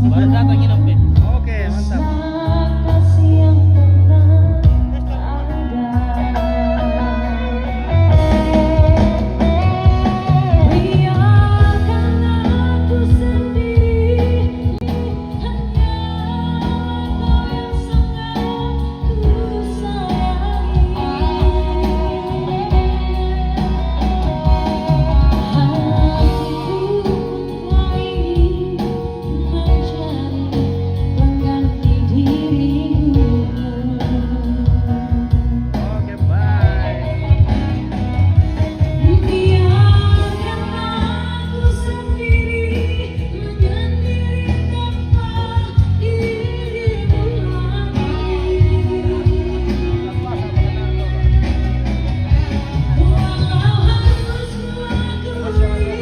Baru datang nginep deh. Oke, mantap. Oke, bye.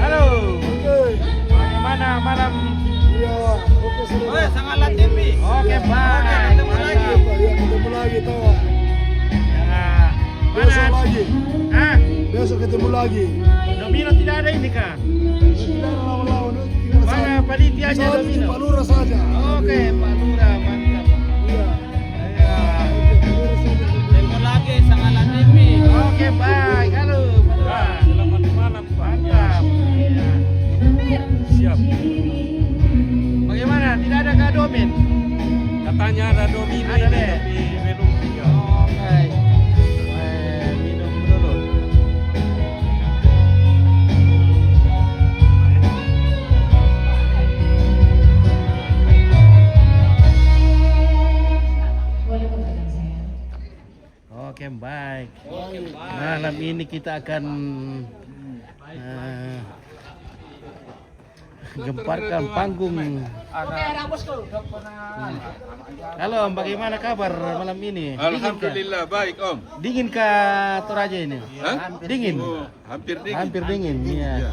Halo. Bagaimana malam? Iya, oke sudah. Oh, sangat latih, Pi. Oke, bye. ketemu lagi. Mantap. Iya, ketemu lagi tahu. Ya. Besok Mana? lagi. Ah, Besok ketemu lagi. Domino tidak ada ini kah? Tidak lawan-lawan. Tinggal Mana panitianya Soal di Domino? Pak Lurah saja. Oke, Pak Lurah, mantap. Iya. Ya. Pak Lurah saja. Ketemu lagi, sangat latih, Pi. Oke, bye. Halo, Pak Lurah. Selamat malam Pak. Mantap. Iya. Siap. Bagaimana? Tidak ada kah Domin? Katanya ada domino Ada, ini Le. tapi belum tiga. Oke. Minum dulu. Oke, baik. Malam ini kita akan gemparkan panggung. Halo, bagaimana kabar malam ini? Alhamdulillah baik Om. Dingin kah Toraja ini? Hah? Dingin. Oh, hampir dingin. Hampir dingin, Iya. iya.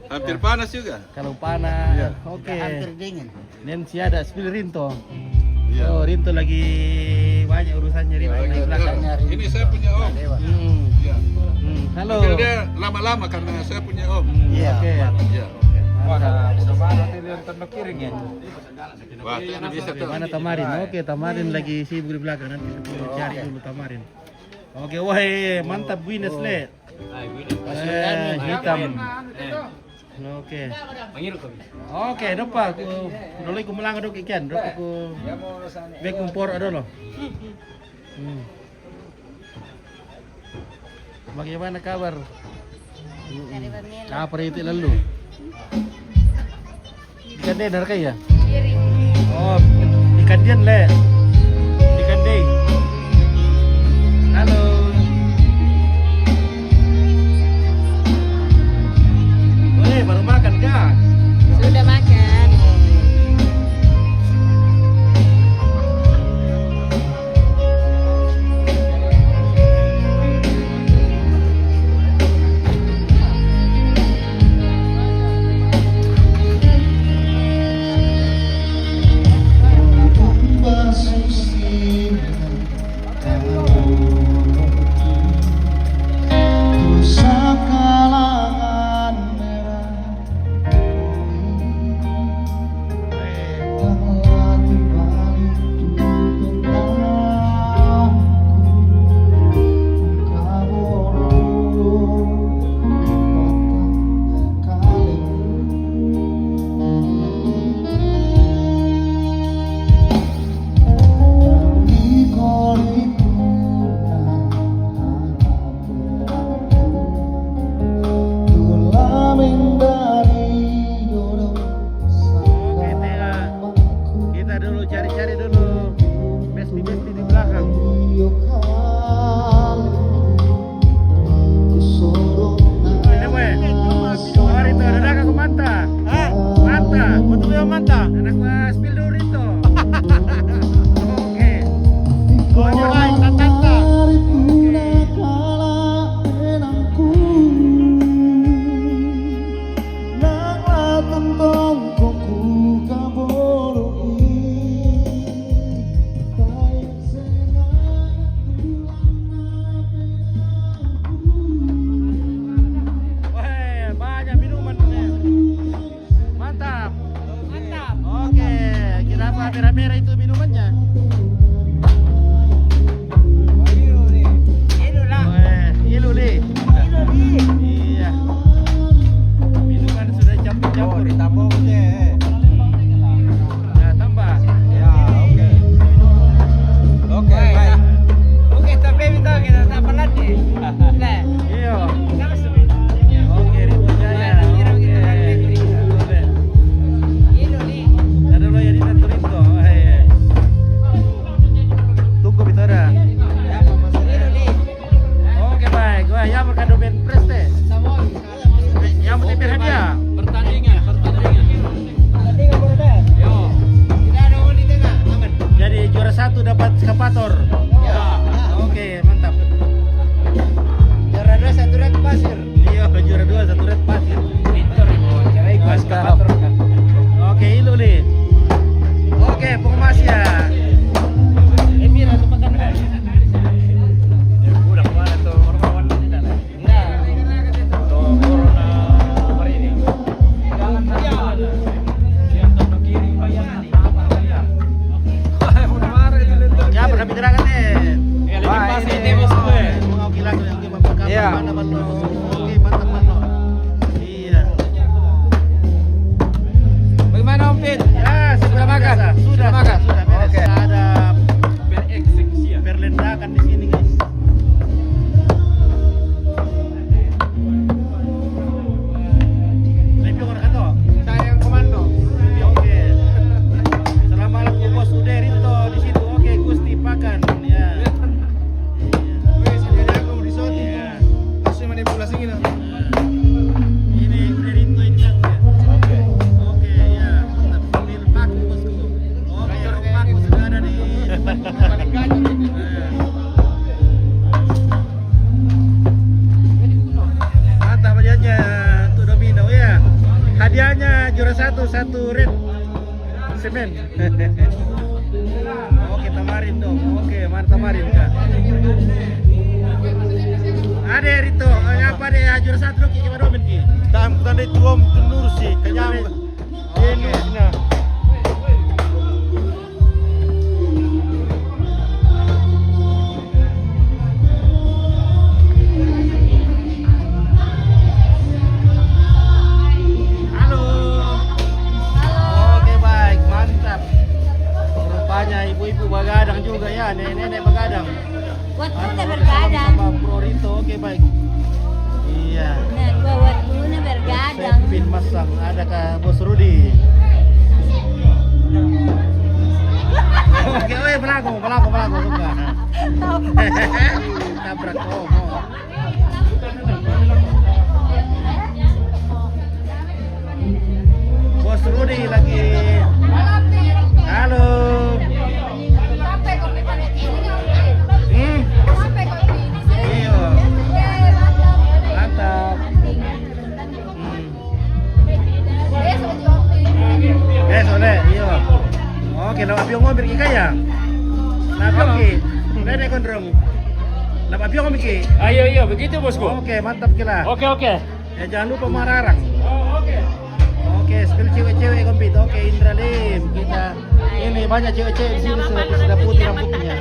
Hampir panas juga. Kalau panas, Iya. oke. Hampir dingin. Dan si ada spill Rinto. Iya. Oh, Rinto lagi banyak urusannya Rinto di belakang. Ini saya punya Om. Hmm. Iya. Halo. Panggil dia lama-lama karena saya punya Om. Iya. Oke. Iya. Mantap. ya. Wah, itu yang bisa tuh. Mana Tamarin? Oke, Tamarin lagi sibuk di belakang, nanti kita cari dulu Tamarin. Oke, wah mantap Guinness Le. Hitam. Oke. Oke, dopa ku dulu ku melang dok ikan, dok ku bek kumpor ada loh. Bagaimana kabar? Apa itu lalu? Ikan dengar kayak ya? Oh, ikan dian Le. Ikan dei. Halo. Boleh baru makan kah? Sudah makan. Bas merah-merah itu minumannya. Ilu nih. Iya. Minuman sudah campur-campur. Ditambah deh. Ya, tambah. Ya, oke. Oke, baik. Oke, tapi kita tak pernah nih. Nah, Iya. nama Oke, Rito Jaya. Oke. Boleh. Ini nih. Ada lo yang di Rito. Tunggu bicara. Ini nih. Oke, baik. Wah, ya berkado Ben Preste. Yang menitip hadiah. Pertandingan. Tadi nggak boleh deh. Yo. Tidak ada di tengah. Aman. Jadi juara 1 dapat eskapator. Ya. Oke, mantap. Juara 2 1 red pasir. Iya, juara 2 1 red pasir. Victor itu. Cara ikut Mantap. Oke, Ilu nih. Oke, pengemas ya. Emir atau makan apa? Udah kemana tuh orang-orang ini dah? Enggak. Tuh corona hari ini. Yang tengah kiri bayangan nih. Udah marah itu lihat. Ya, pernah bicara kan nih. Wah, pasti ini tebus gue. Mau bilang yang game apa Iya. mana balo. Oke, mantap balo. Iya. Bagaimana Om Fit? Ya, sudah makan? Sudah Makan? Sudah beres. Oke. Ada Bereksekusi. berlendakan di sini, guys. Review orang kata. Saya yang komando. Oke. Selamat malam Bu Bos Ude Rito di situ. Oke, Gusti Pakan ya. Wes, ini aku di sini. Iya. Masih manipulasi gini. Ini Ude Rito ini kan ya. Oke. Oke, ya. Mantap. Sambil paku bosku. Oke, rok paku sudah ada di depan. Paling gajah ini. Mantap hadiahnya untuk Domino ya. Hadiahnya juara 1 red semen. Oke, tamarin dong. Oke, mantap tamarin kak. Ada Rito, apa deh juara 1 dong gimana Domin ki? Tam tanda itu om tenur sih kenyang. Oke. Nah. Halo. Oke, baik, mantap. Rupanya ibu-ibu begadang juga ya, nenek-nenek begadang. Waktunya bergadang. Sama Bro Rito, oke baik. Iya. Nah, gua waktunya bergadang. Pin masang, adakah Bos Rudi? Oke, oi belagu suka. Tabrak komo. Bos Rudi lagi. Halo. Iya. Mantap. Oleh, iya. Oke, lawa piong mo birki kaya. Lapiong ki. Rene kondrong. Lawa piong mo ki. Ayo, begitu bosku. Oke, mantap kila. Oke. Ya jangan lupa mararang. Oh, oke. Oke, spill cewek-cewek kompet. Oke, Indra Lim. Kita ini banyak cewek-cewek di sini sudah putih rambutnya.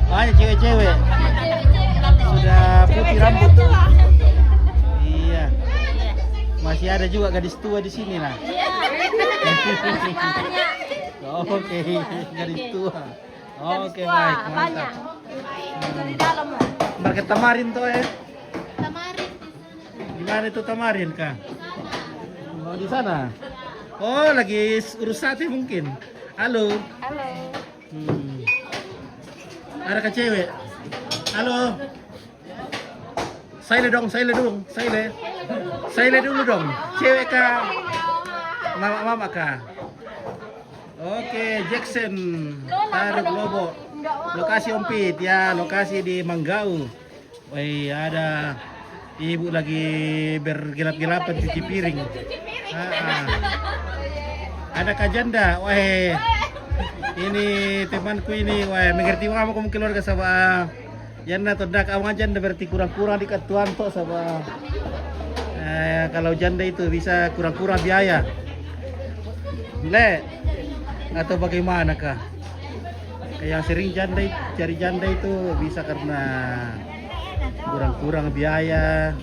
Banyak cewek-cewek. Sudah putih rambut. Iya. Masih ada juga gadis tua di sini lah. Oke, gadis tua. Oke, baik, mantap. Di dalam lah. Market tamarin tuh ya. Tamarin. Gimana itu tamarin kah? Oh, di sana. Oh, lagi urus sate mungkin. Halo. Halo. Ada ke cewek? Halo. Saya dong. Saya dulu dong. Cewek kah? Mama kah? Oke, Jackson. Taruh Lobo. Lokasi Ompit ya, lokasi di Manggau. Woi, ada ibu lagi bergelap-gelapan cuci piring. Ada Kak Janda. Wah, ini temanku ini. Wah, mengerti kamu keluarga sama Janda atau dak awang janda berarti kurang-kurang di ketuan toh sama. Kalau janda itu bisa kurang-kurang biaya. Le, atau bagaimana kah? Yang sering cari janda itu bisa karena kurang biaya,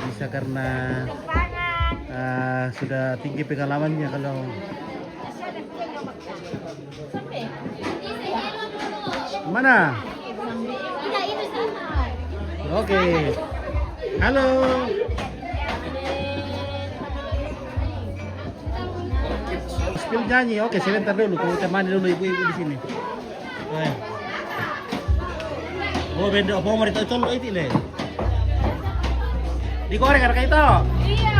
bisa karena sudah tinggi pengalamannya. Kalau mana? Tidak, itu sama. Oke. Halo. Spill nyanyi. Oke, sebentar dulu. Kau temani dulu ibu-ibu di sini. Oh, benda apa mau itu colok itu le. Digoreng harga itu. Iya.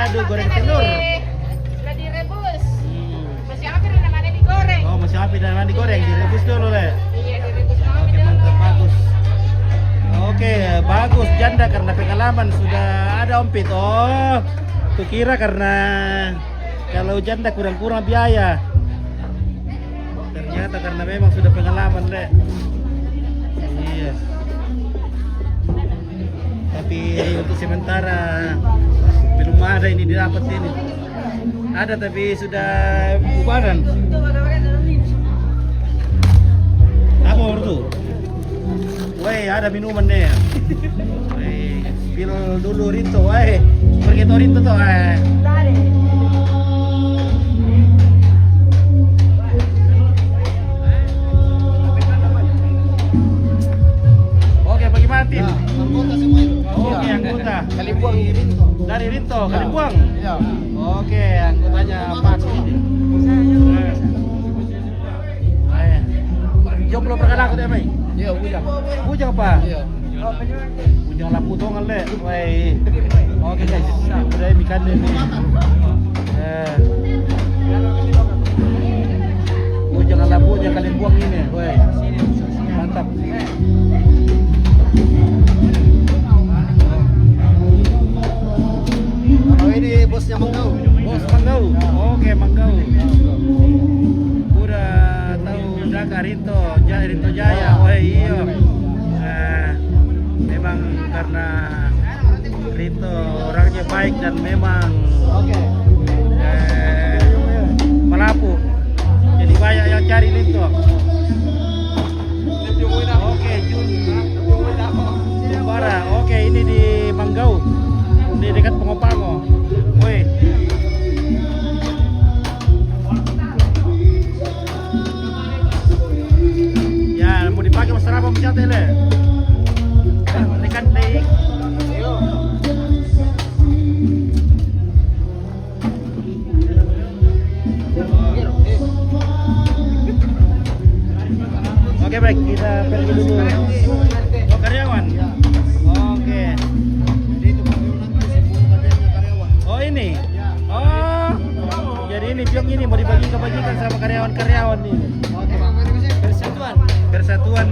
Aduh, goreng telur. Sudah direbus. Masih api dan ada digoreng. Oh, masih api dan mana digoreng, direbus dulu le. Iya, direbus mau. Oke, mantap, bagus. Oke, bagus janda karena pengalaman sudah ada ompit. Oh, kukira karena kalau janda kurang biaya. Ternyata karena memang sudah pengalaman le. Iya. Tapi untuk sementara belum ada ini didapat ini. Ada tapi sudah bubaran. Apa itu? Woi, ada minuman deh. Woi, pil dulu Rito, woi. Pergi to Rito tuh, Oke, bagi Martin. Anggota semua itu. Oke, anggota. Kalibuang. Dari Rinto, Kalibuang. Iya. Oke, anggotanya Pak ini. Jomblo perkara aku deh, Mai. Iya, bujang. Bujang apa? Iya. Bujang lapu tongan le. Woi. Oke guys, udah ikan ini. Bujang lapu dia kalian buang ini, woi. Mantap. Oh, ini bosnya Manggau. Bos Manggau. Oke, Manggau. Udah tahu Daka Rinto Jaya. Woi, iya. Memang karena Rinto orangnya baik dan memang melapu. Jadi banyak yang cari Rinto. Oke, Jumbara. Oke, ini di Manggau. Di dekat Pengopango. Woi. Ya, mau dipakai mas apa mencatat le? Dekat naik. Oke, baik, kita pergi dulu. Oh, karyawan. Oke. Oh, ini. Oh. Jadi ini piong ini mau dibagikan sama karyawan-karyawan ini. Persatuan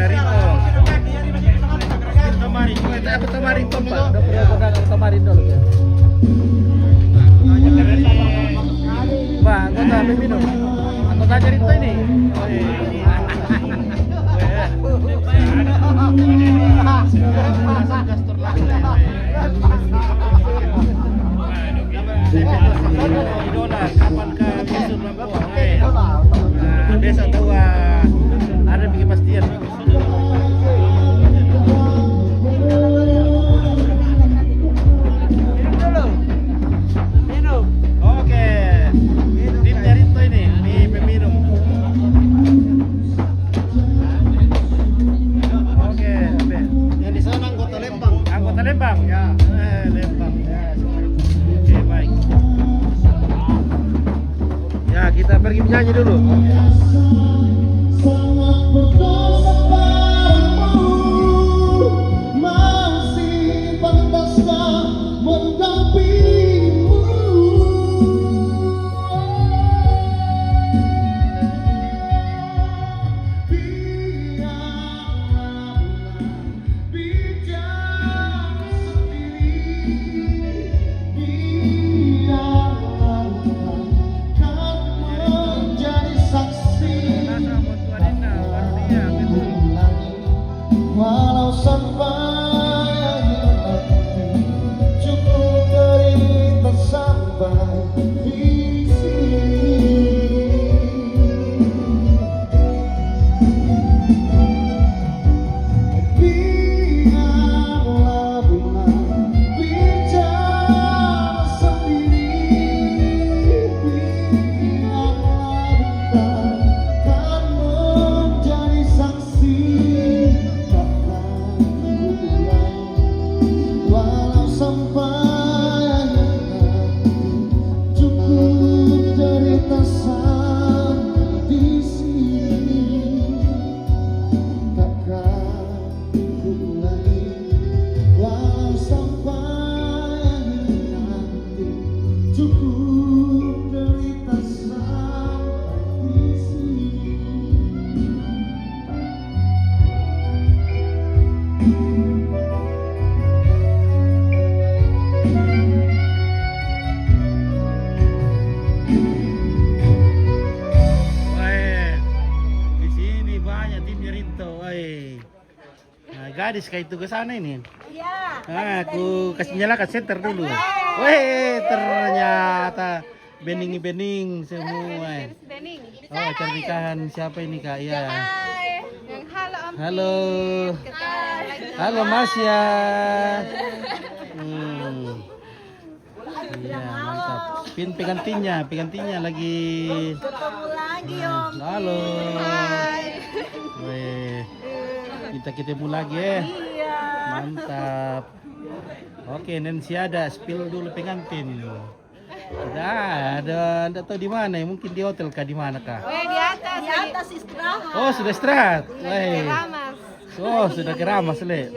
Rinto. Tamarin, apa tamarin tempat? Udah pernah pegang tamarin dulu ya. Pak, anggota ambil minum. Anggota aja Rinto ini. Idola, kapan ke Yusuf Lampung? Besok tahu ada bikin pastian. Oke, tim dari itu ini peminum. Oke, Yang di sana anggota Lembang. anggota Lembang. Ya, Lembang. Oke, baik. Ya, kita pergi menyanyi dulu. Menjadi sang gadis kayak itu ke sana ini. Iya. Nah, aku kasih nyalakan senter dulu. Weh, ternyata bening-bening semua. Bening. Oh, acara nikahan siapa ini Kak? Iya. Hai. Yang halo Om. Halo. Hai. Halo Mas ya. Iya, mantap. Pengantinnya lagi. Ketemu lagi Om. Halo. Hai. Weh, kita ketemu lagi ya. Iya. Mantap. Oke, Nancy ada spill dulu pengantin. Tidak ada, tidak tahu di mana ya, mungkin di hotel kah, di mana kah? Weh di atas. Di atas istirahat. Oh, sudah istirahat. Weh. Ramas. Oh, sudah keramas, Le.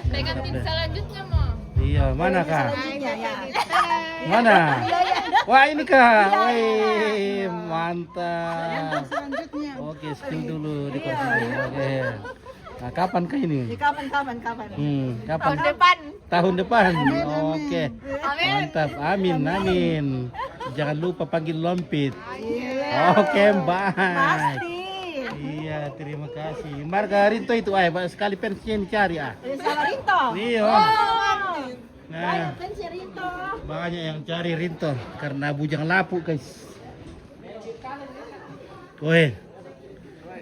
Pengantin selanjutnya mau. Iya, mana kah? Selanjutnya ya. Mana? Wah, ini kah? Wih, mantap. Selanjutnya. Oke, spill dulu di kursi. Oke. Nah, kapan kah ini? Kapan? Kapan? Tahun depan. Tahun depan. Oke. Amin. Mantap. Amin. Jangan lupa panggil Lompit. Oke, baik. Pasti. Iya, terima kasih. Marga Rinto itu sekali fansnya yang dicari Sama Rinto. Iya. Oh. Nah, Fans Rinto. banyak yang cari Rinto karena bujang lapuk, guys. Woi.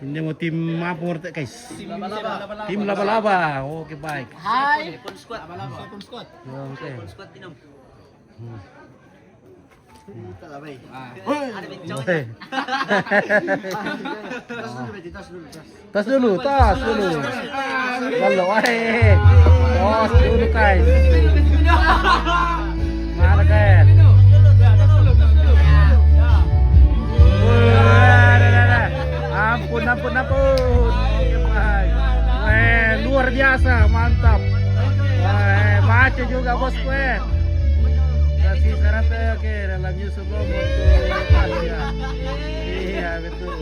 Ini mau tim apa menurut guys? Tim laba-laba. Oke, baik. Hai. Oke. Tas dulu. Kalau tos dulu guys. Mana guys? Ampun. Oke, baik. Luar biasa, mantap. Maco juga bosku. Kasih syarat oke dalam Yusuf Lomo untuk ya. Iya betul.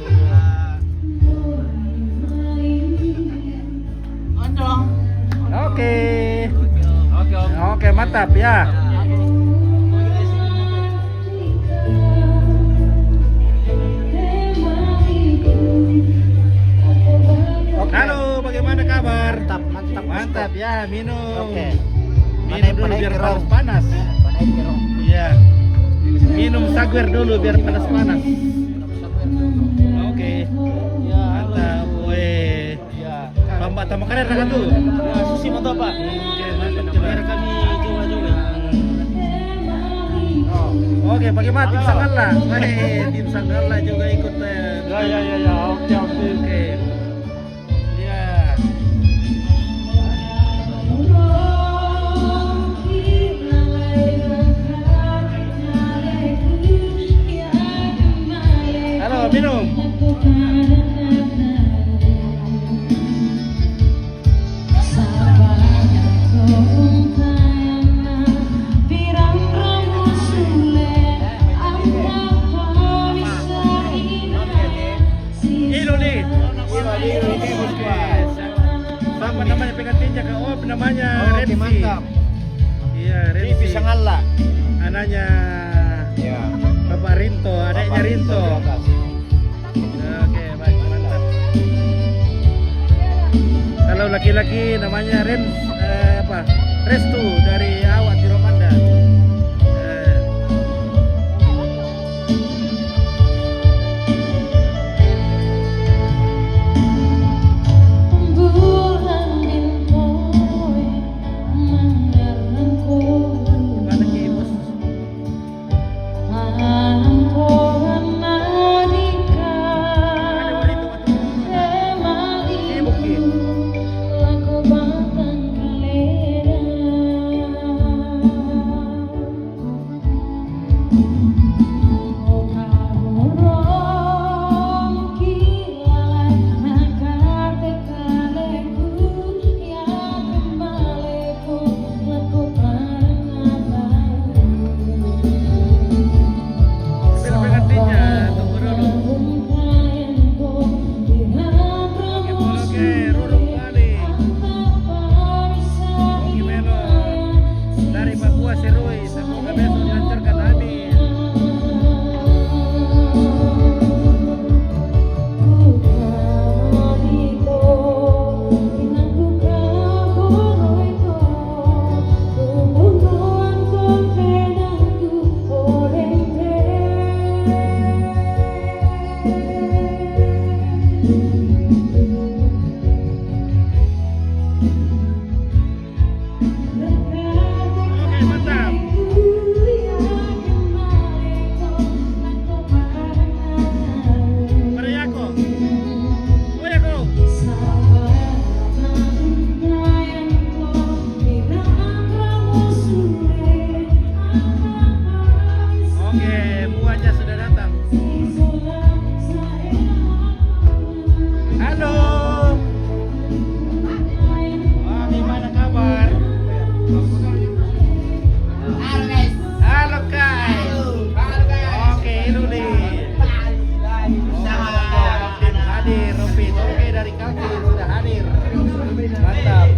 Oke mantap ya. Halo, bagaimana kabar? Mantap ya, minum. Oke. Minum dulu biar panas. Iya. Minum saguer dulu biar panas. Oke. Ya, Mantap. Weh. ya. Tambah karir kan tuh. Ya, susi mantap Pak. Oke, mantap coba. Biar kami coba-coba. Oke, bagaimana tim Sanggala? Tim Sanggala juga ikut. Ya. Oke. Iya. Halo, minum. Ilo nih. Sama namanya pengantinnya Kak. Oh, namanya Oke, Renzi. mantap. Iya, Ini Renzi. pisang Allah. Anaknya Ya. Bapak Rinto, adiknya Rinto. Oke, baik, mantap. Kalau laki-laki namanya Restu dari Awat di Romanda. Gimana Ki, Bos? Ada wanita waktu sibuk Ki. mantap. Pada Yako. Oh Yako. Oke, buahnya sudah datang. Halo. Wah, gimana kabar? Halo guys. Halo Kai. Oke, itu nih. Tim hadir, Robin. Oke, dari kaki sudah hadir. Mantap.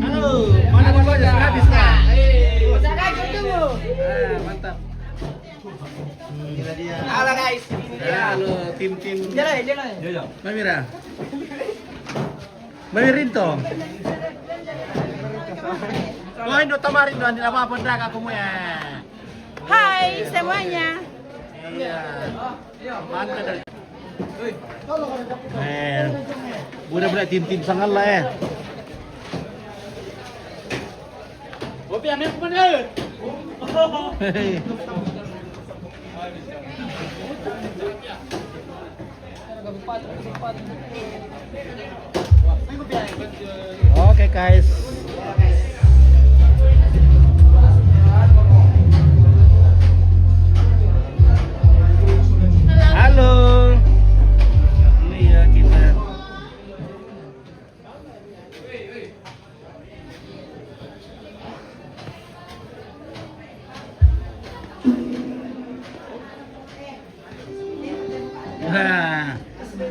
Halo, mana buahnya? Sudah habis kah? Mantap. Halo guys. Halo, tim-tim. Mamira. Mamirinto. Oh, Indo Tamarin doan apa pendak aku mo ya. Hai semuanya. Iya. Mantap dari. Budak-budak tim-tim sangat lah ya. Kopi aneh kemana? Oke guys. Halo. Ini ya kita.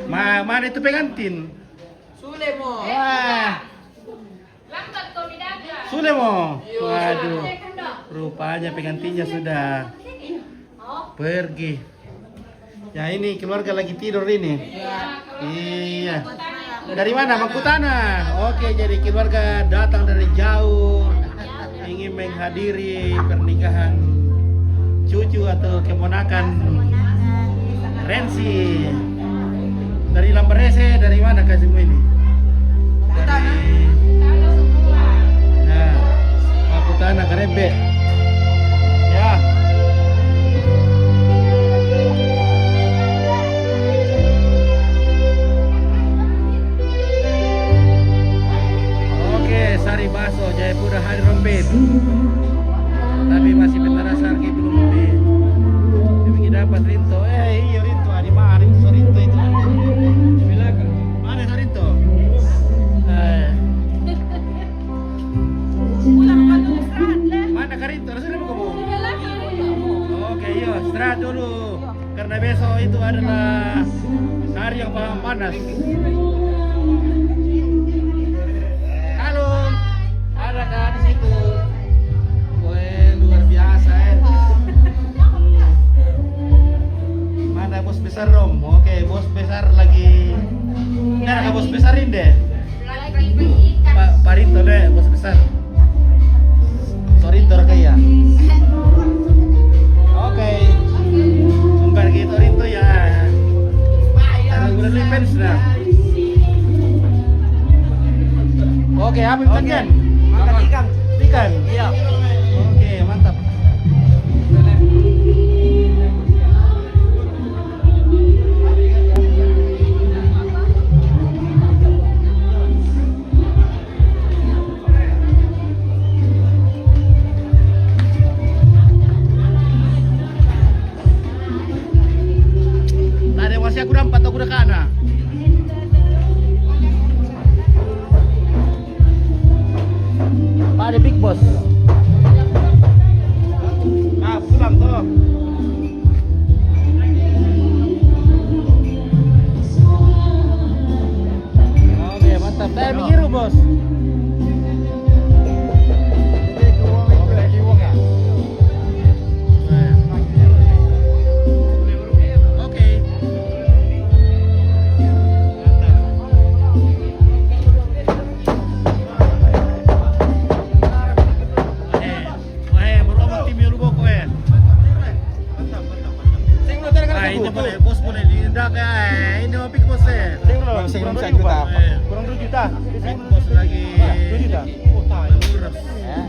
Wah, mana itu pengantin? Sule mo. Wah, Lambat kau didaga. sudah mau. Waduh, rupanya pengantinnya sudah pergi. Ya ini keluarga lagi tidur ini. Iya. Dari mana? Mangkutana. Oke, jadi keluarga datang dari jauh ingin menghadiri pernikahan cucu atau keponakan Rensi. Dari Lamberese, dari mana kasihmu ini? Dari nah, Mangkutana Karebe. Ya. Oke, Sari Baso, Jayapura Hari Rompet. Tapi masih bentar sarki belum dapat Rinto. Iya Rinto, di mana Rinto itu? Mana Rinto? Mana Karinto? Sudah mau kamu? Oke, iya, istirahat dulu. Karena besok itu adalah hari yang paling panas. Halo, adakah di situ? Wah, luar biasa ya. Mana bos besar Rom? Oke, bos besar lagi. Nah, bos besarin deh. Pak Rinto deh, bos besar. Sorinto kaya. Oke. Sumber gitu Rinto ya. Ada udah lipen sudah. Oke, apa ikan? Makan ikan. Ikan. Iya. Oke, mantap. Tadi masih aku dapat aku udah kana. Pak ada Big Boss. Nah, pulang toh. Oke, mantap. Saya mikir bos. Oke. Ini boleh, bos boleh diindak ya. Ini mau Big Boss ya. Kurang 2 juta. Big Boss lagi. 2 juta. Menurut Iya.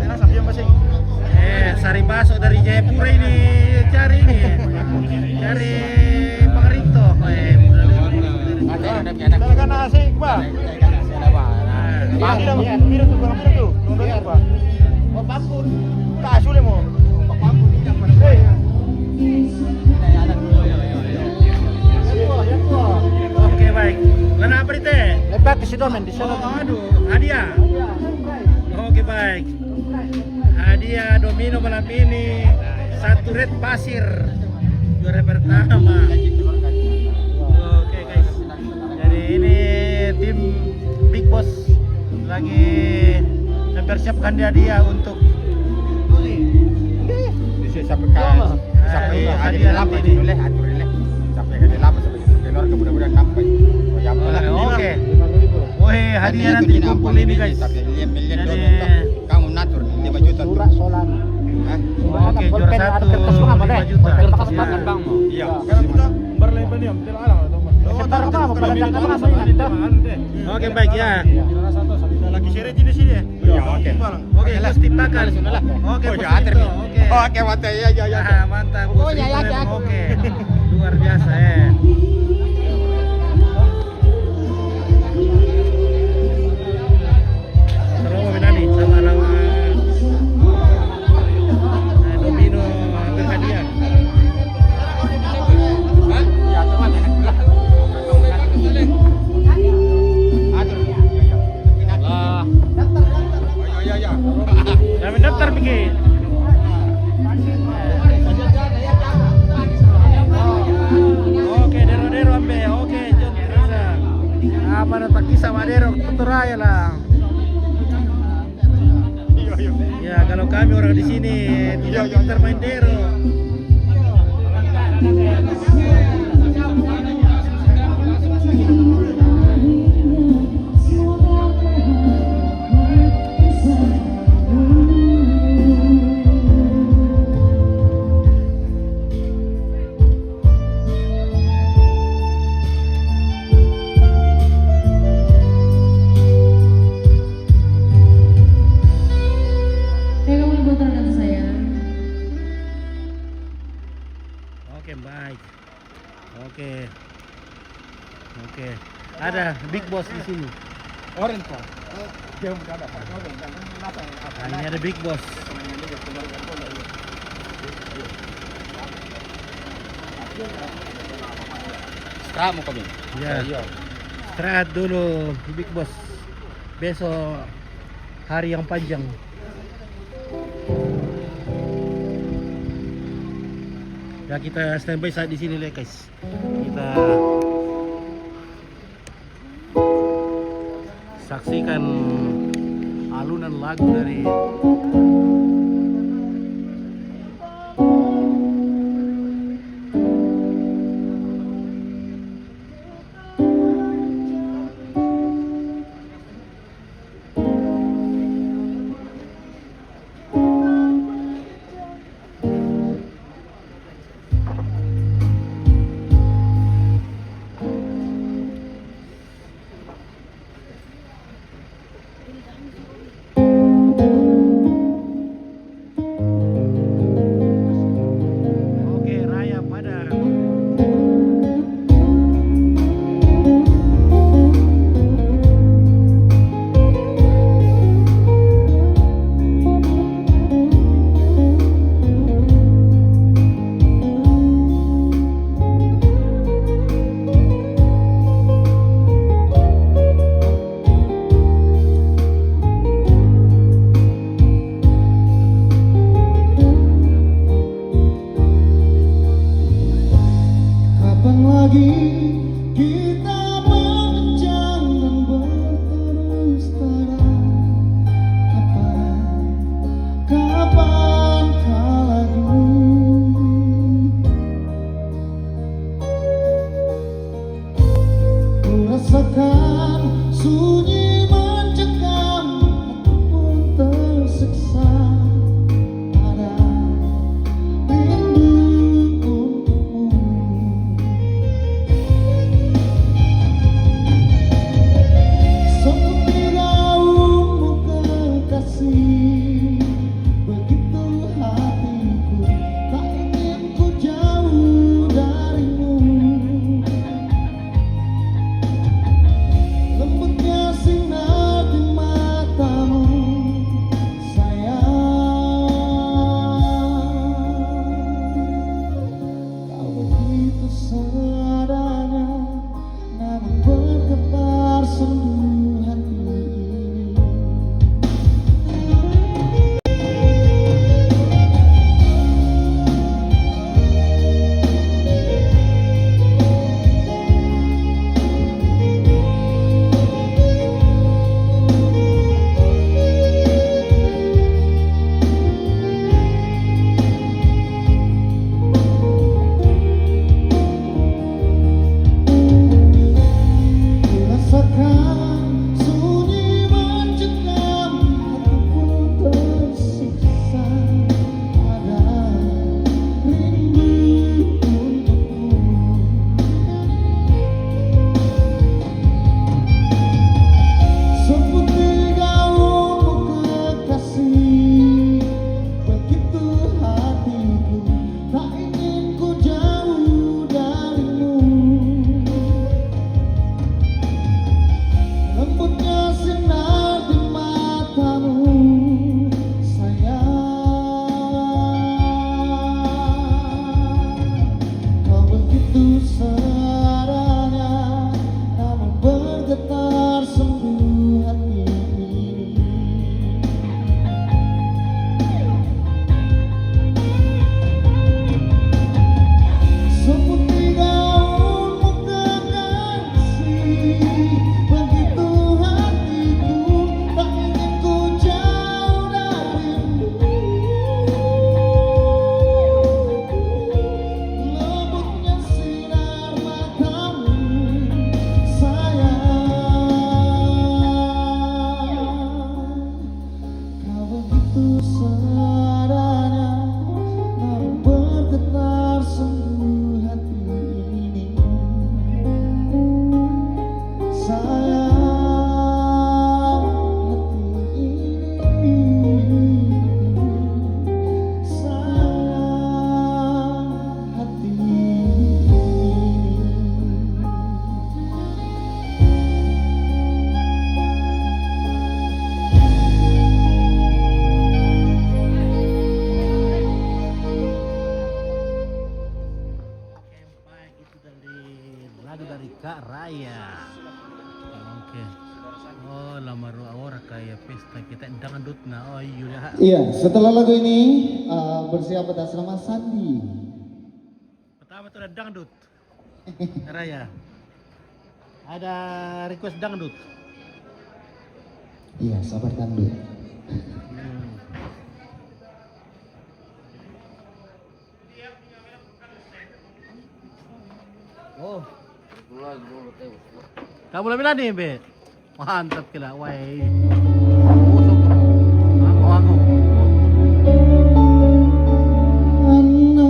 Enak sampai masing. Sari baso dari Jayapura ini cari nih. Cari Bang Rinto. Dalaga nasi, ba? Mira tuh, Bang, mira tuh. Nonton apa? Oh, bambun. Tak sulit mo. Bambun tidak pada. Hey. Oke baik. Mana apa itu? Lepas di situ men, di sana. Aduh, hadiah. Oke baik. Hadiah domino malam ini satu red pasir juara pertama. Oke guys. Jadi ini tim Big Boss lagi mempersiapkan hadiah untuk Bisa sampaikan. Sampai ada di lama ini boleh atur ini. Sampai ada lama sampai keluar mudah-mudahan sampai. Oh ya boleh. Oke. Woi, hadiah nanti dikumpul ini guys. Jadi Kamu natur 5 juta tuh. Solan. oke, juara satu 5 juta. Iya. Kalau kita berlebar nih, tidak alang. Oke baik ya. Lagi seret di sini ya. Iya, oke. Oke, Bos Timpakan. Oke, Bos Tito. Oke. Oke, mantap ya, ya, ya. Ah, mantap Bos Tito memang oke. Luar biasa ya. Terlalu menani sama nama domino berhadiah. Kami daftar bikin. Oke, Dero ambe. Oke, John Teresa. Apa nak kisah sama Dero tuturaya lah. Ya, kalau kami orang di sini tidak pintar main Dero. Oke, baik. Oke. Ada Big Boss di sini. Orange Pak. Nah, ini ada Big Boss. Sekarang mau kami. Ya. Istirahat dulu Big Boss. Besok hari yang panjang. Ya, kita standby saat di sini lah guys. Kita saksikan alunan lagu dari raya pesta kita dangdut na. Oh iya. Iya, setelah lagu ini bersiap atas nama Sandi. Pertama itu ada dangdut. Raya. Ada request dangdut. Iya, sabar dangdut. Oh. Kamu lebih lani, Be. Mantap kila, wai. Usok kamu. Ango.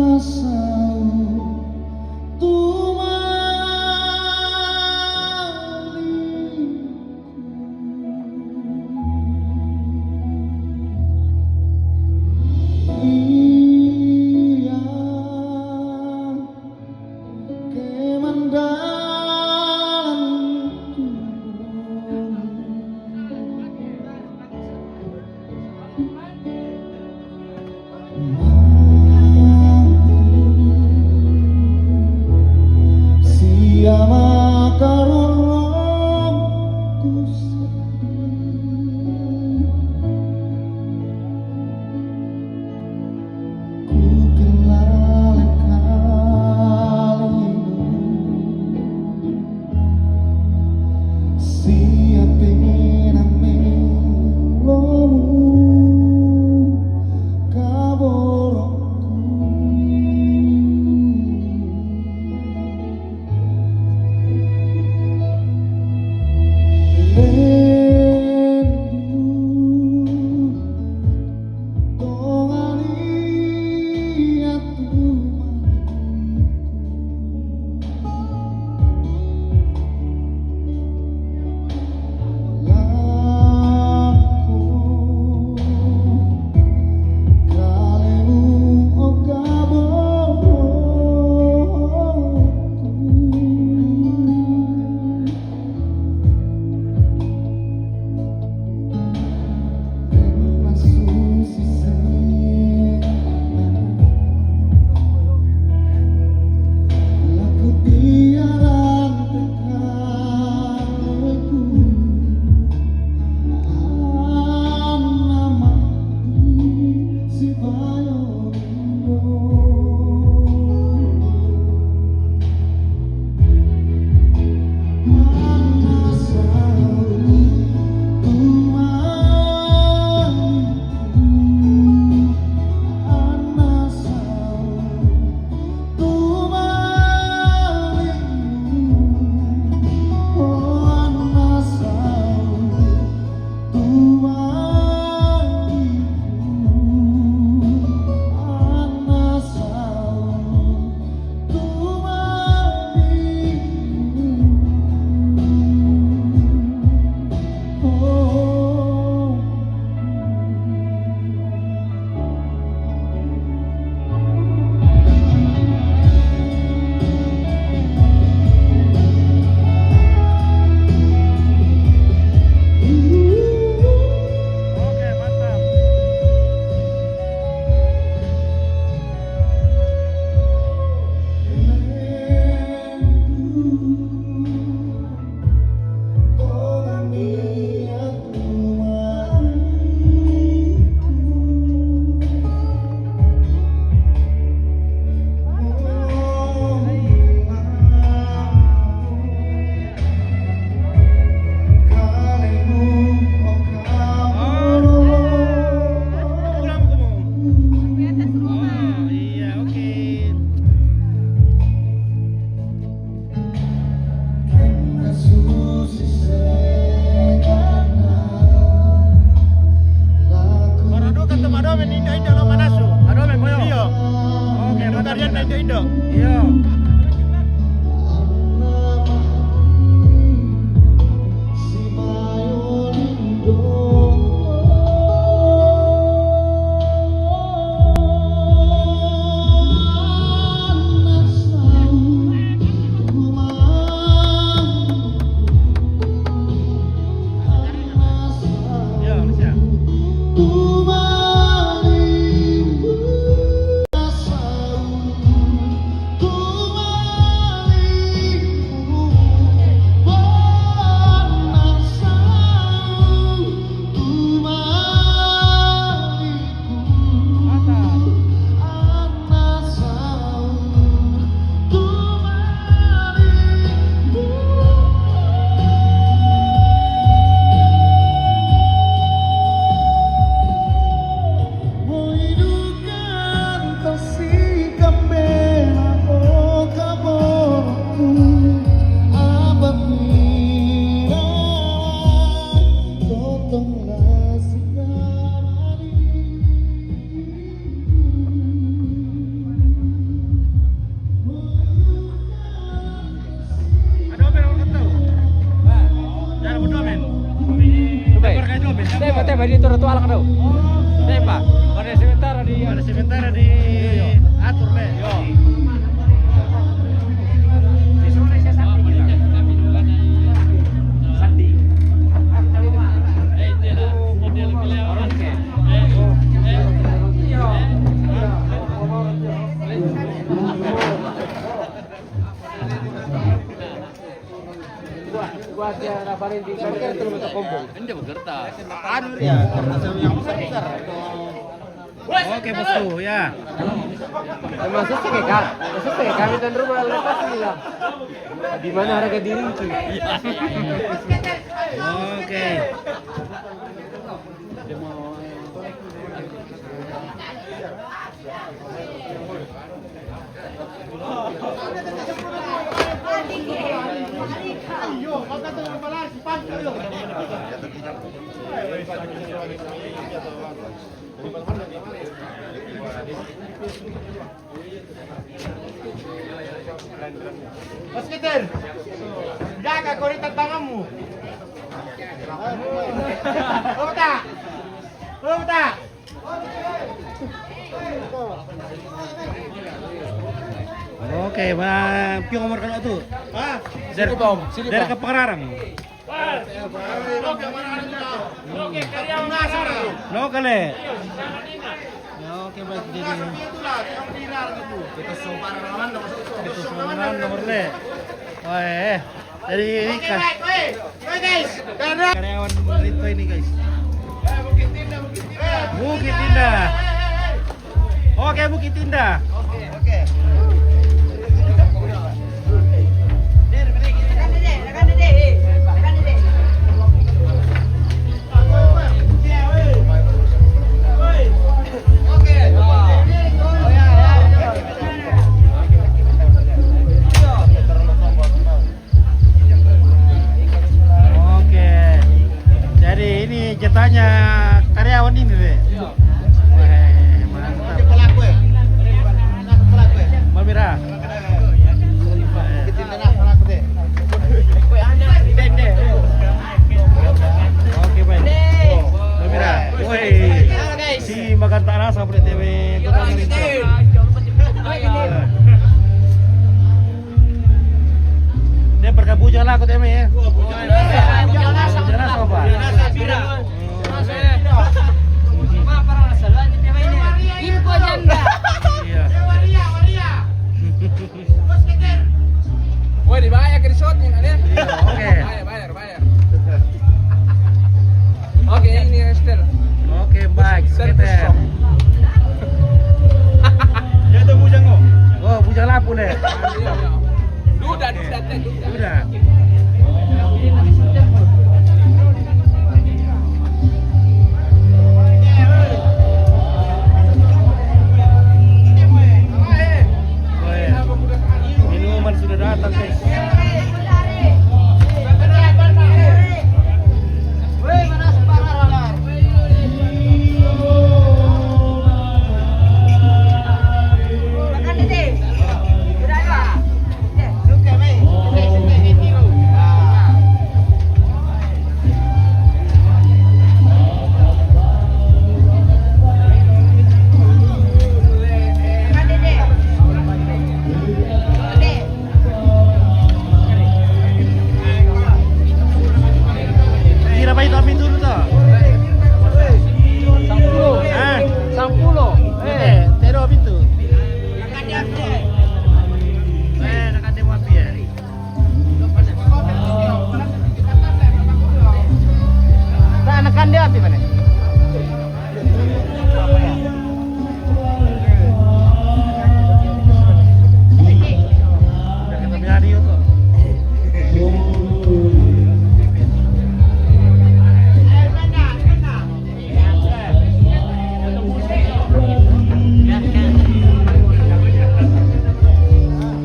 Ada open orang tahu. Jangan bodoh men. Tembak kayak domen. Tembak di trotoar kan tau. Tembak. Ada sementara di atur le. Yo. Anda bekerja. Anu ya, karena yang besar-besar. Oke bosku ya. Masuk ke kami dan rumah lepas bilang. Di mana harga diri itu? Oke. Mas Peter, jaga kualitas tanganmu. Oh tak? Oke, Bang. Pion nomor kalau tuh. Ah, Sini Tom, sini dari Pak. ke Pengarang. Oke, karyawan nasar. No kali. Ya, oke baik jadi. Kita sumparan Itu sebenarnya nomor le. Wah, jadi ini kan guys. karyawan Rito ini guys. Bukit Indah. Oke, Bukit Indah. Oke. Oke. Jadi ini jatahnya karyawan ini deh. Wah, mantap. Malmira. Oke baik. Malmira. Woi. Si makan tak rasa boleh TV. Dia berkabujang lah aku TV ya. Bujang rasa apa? Info janda. Iya. Woi, dibayar ke resort nih, ada? Iya, oke. Bayar. Oke, ini Estel. Oke, baik. Service Peter. shop. Ya tuh bujang kok. Oh, bujang lapun deh. Duda. Udah. Minuman sudah datang guys. Kira bayi tapi dulu tak? 10. Tero pintu. Nak ada wapi ya. Tak anak dia api mana? Kita biar dia tu.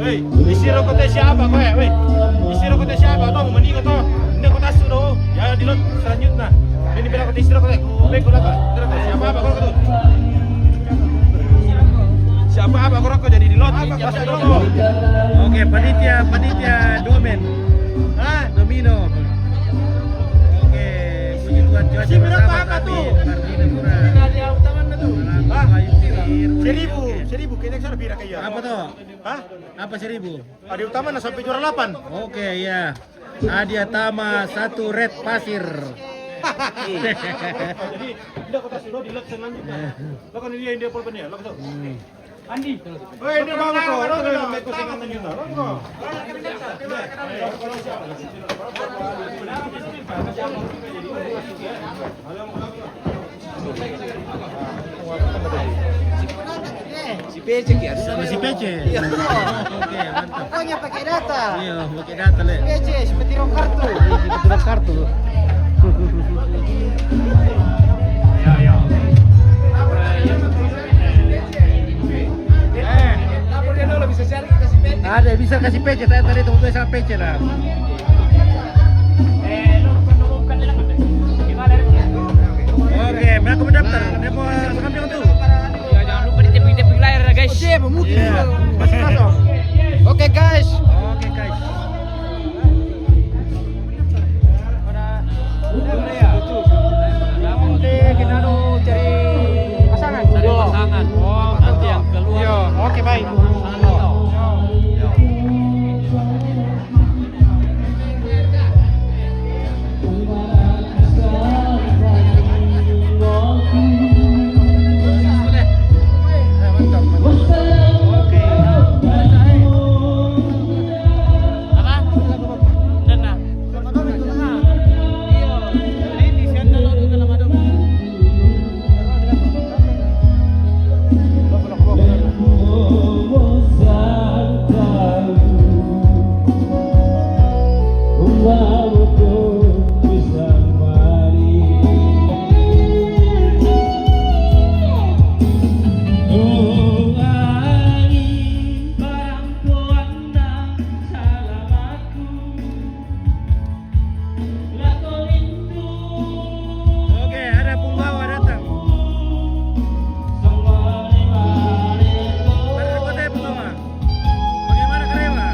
Hei, isi rokok teh siapa kau ya? Hei, isi rokok teh siapa? Tahu mending kau tahu. Ini kau tahu sudah. Ya di lot selanjutnya. Ini bilang Distro kau beko lah kau. Siapa apa kau tu? Siapa apa kau jadi di lot? Apa kau? Oke, panitia Domen. Hah? Domino. Oke, puji Tuhan cuaca Si berapa bersama apa kami, tuh? Martina Murah. Dia utama tu. Hah? Bayu Tir, Seribu. Kita sana bira kaya. Apa tuh? Hah? Apa 1000? Adi utama na sampai juara 8. Oke, ya. Hadiah Tama 1 red pasir. Jadi, tidak kau kasih lo di lot selanjutnya. Lo kan dia India Polpen ya, lo betul. Andi. Oh, ini bagus kok. Lo kan make kusingan juga. Lo kok. Si PC ki ada Sama si PC. Oke, mantap. Pokoknya pakai data. Iya, pakai data le. PC seperti rong kartu. Betul kartu. Ada bisa kasih PC, tadi tunggu sama PC lah. Oke, mereka mendaftar. Dia mau ambil itu. Ya, jangan lupa diteping-teping layar ya guys. Iya. Masih kosong. Oke guys. Oke guys. Kita cari pasangan. Cari pasangan. Oh, nanti yang keluar. Yo, oke baik. Apa? Dana. Oke, ada punggawa datang. Mana kota ya punggawa? Bagaimana Karewa?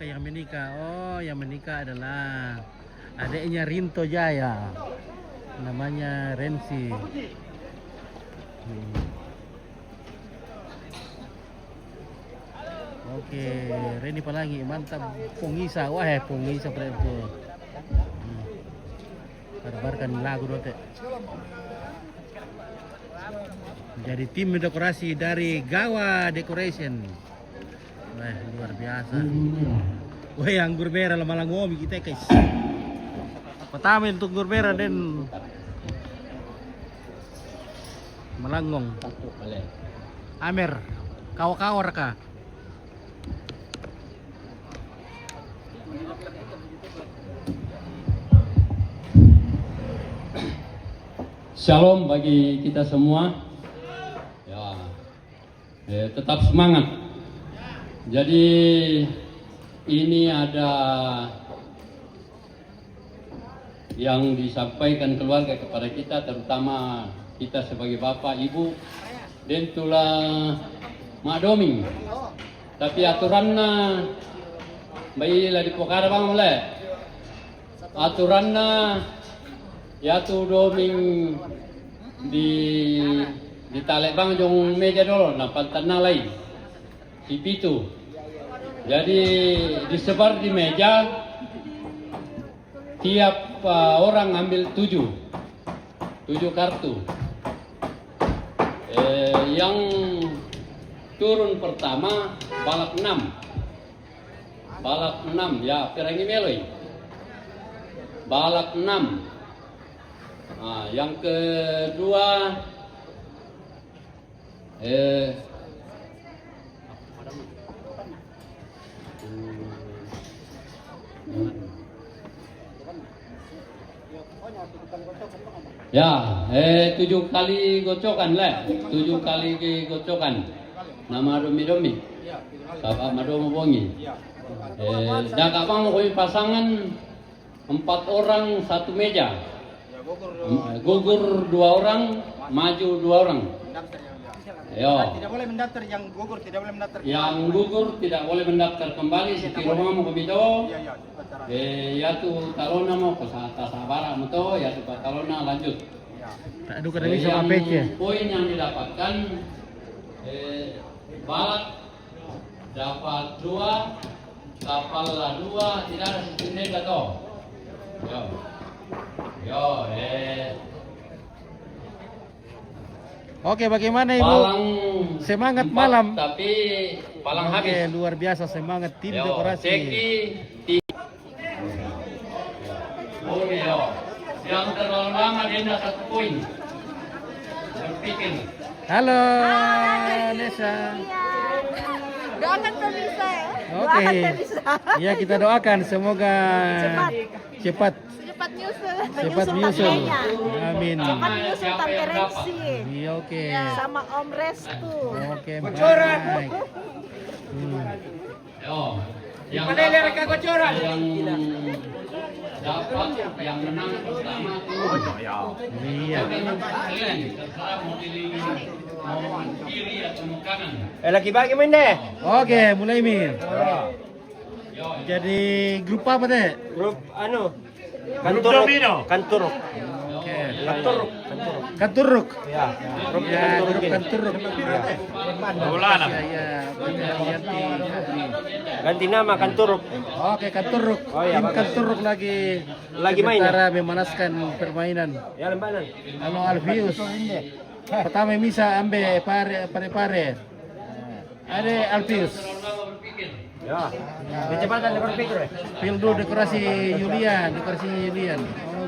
Siapakah yang menikah? Oh, yang menikah adalah adiknya Rinto Jaya. Namanya Rensi. Oke, Reni Pelangi, mantap. Pungisa, wah Pungisa pada itu. Barbarkan lagu dote. Jadi tim dekorasi dari Gawa Decoration. Wah, luar biasa. Wah, anggur merah lama ngomi kita guys. Pertama untuk anggur merah dan melangong. Amer, kawar-kawar kah? Shalom bagi kita semua. Ya, tetap semangat. Jadi ini ada yang disampaikan keluarga kepada kita, terutama kita sebagai bapak, ibu, dan tulah mak doming. Tapi aturannya bayilah di pokara bang mulai. Aturannya ya tu doming di talek bang jong meja dulu, nampak tanah lain di pitu. Jadi disebar di meja, tiap orang ambil 7 kartu. Yang turun pertama balak 6 ya perangi meloi balak 6. Nah, yang kedua ya 7 kali gocokan lah, 7 kali gocokan. Nama domi Bapak Madomo Bongi. Jaga bang koi pasangan 4 orang 1 meja. Gugur 2 orang, maju 2 orang. Yo. Tidak boleh mendaftar yang gugur, tidak boleh mendaftar. Yang gugur tidak boleh mendaftar kembali. Siti rumah mau kebito. Ya tu talona mau ke sabara muto, ya tu talona lanjut. Tak ada kena bisa apa ya? Poin yang didapatkan balak dapat 2, kapal 2, tidak ada sistem denda toh. Yo, Oke, bagaimana Ibu? Palang Semangat 4, malam. tapi palang Oke, habis. luar biasa semangat tim Yo, dekorasi. Ceki, Oke, yo. Yang terlalu lama denda 1 poin. Berpikir. Halo, Nesa. Doakan pemirsa ya. Oke. Doakan pemirsa. Iya, kita doakan semoga cepat Cepat menyusul menyusul. tampilnya. Amin. Cepat menyusul tampil Rensi. Iya, oke. Sama Om Restu. Oke, baik. Yo. Yang dapat, yang menang pertama tuh. Iya. Kalian terserah mau pilih mau kiri atau mau kanan. Lagi bagi main deh. Oke, mulai Mir. Jadi grup apa deh? Grup Kanturuk. Oke. Kanturuk. Ya, grup Kanturuk. Bulan. Ya, Ganti nama Kanturuk. Oke, Kanturuk. Oh, iya, Tim bagus. Kanturuk lagi main, sementara memanaskan permainan. Ya lemparan. Halo Alfius. Pertama bisa ambil pare. Ada Alfius. Ya. Kecepatan berpikir. Pildo dekorasi Yulian.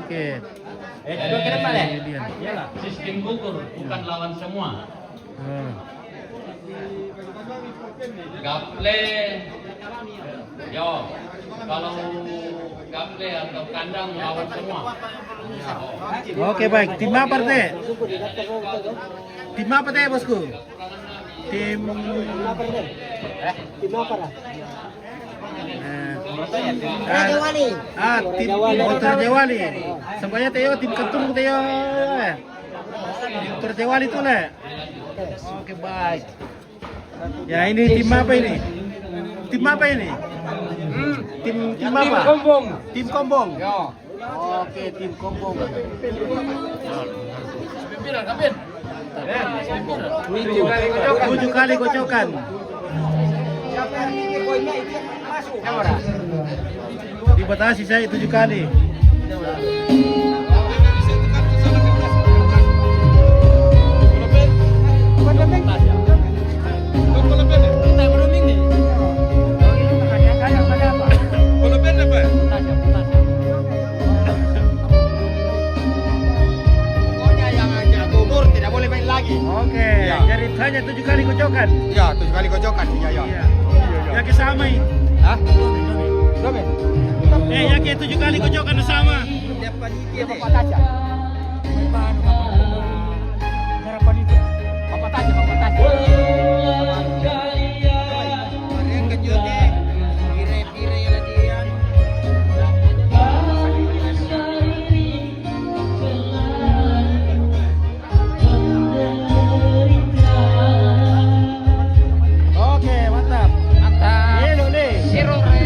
Oke. Itu kira mana? Yulian. Iyalah. Sistem gugur bukan lawan semua. Gaple, yo, kalau gaple atau kandang lawan semua. Oke, baik. Tim apa teh? Tim apa teh, bosku? Tim tim Motor Jawali. Semuanya Teo tim Kanturuk Teo. Motor Jawali itu lah. Oke, baik. Ya, ini tim apa ini? Tim apa ini? tim Tim apa? Kombong. Tim Kombong. Yo. Oke, tim Kombong. 7 kali kocokan. 7 kali kocokan. Kamera. Dibatasi saya 7 kali. Pokoknya yang jago umur tidak boleh main lagi. Oke, jadi hanya 7 kali kocokan. Ya, 7 kali kocokan. Iya, iya. Iya. Yang sama ini. Hah? Domen. Yang ke 7 kali kocokan sama. Bapak Tasya. Harapan itu. Bapak Tasya, Bapak Tasya. Yang kejutnya, pire-pire latihan. Oke, mantap. Mantap. Yelo nih. Zero re.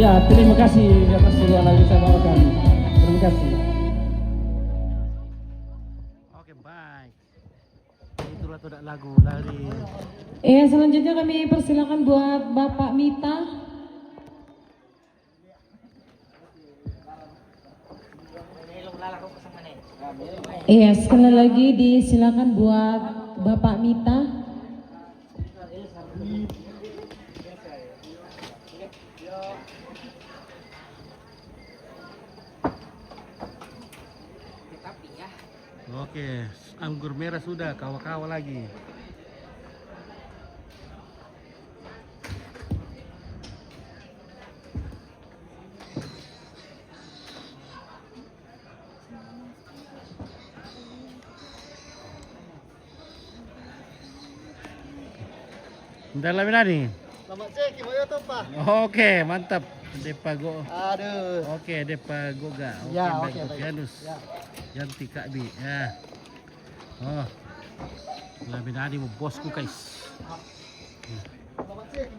Ya, terima kasih atas dua lagu saya bawakan. Terima kasih. Oke, baik. Itulah tuh lagu dari. Selanjutnya kami persilakan buat Bapak Mita. Sekali lagi disilakan buat Bapak Mita. Oke, anggur merah sudah, kawa-kawa lagi. Dalam ini. Selamat cek, gimana tuh Pak? Oke, mantap. Depa go. Aduh. Oke, Depa Goga. Oke, Ya, baik. oke, baik. Janus. Ya. Yanti Kak Bi. Ya. Oh. Labinani mo bosku guys. Selamat cek.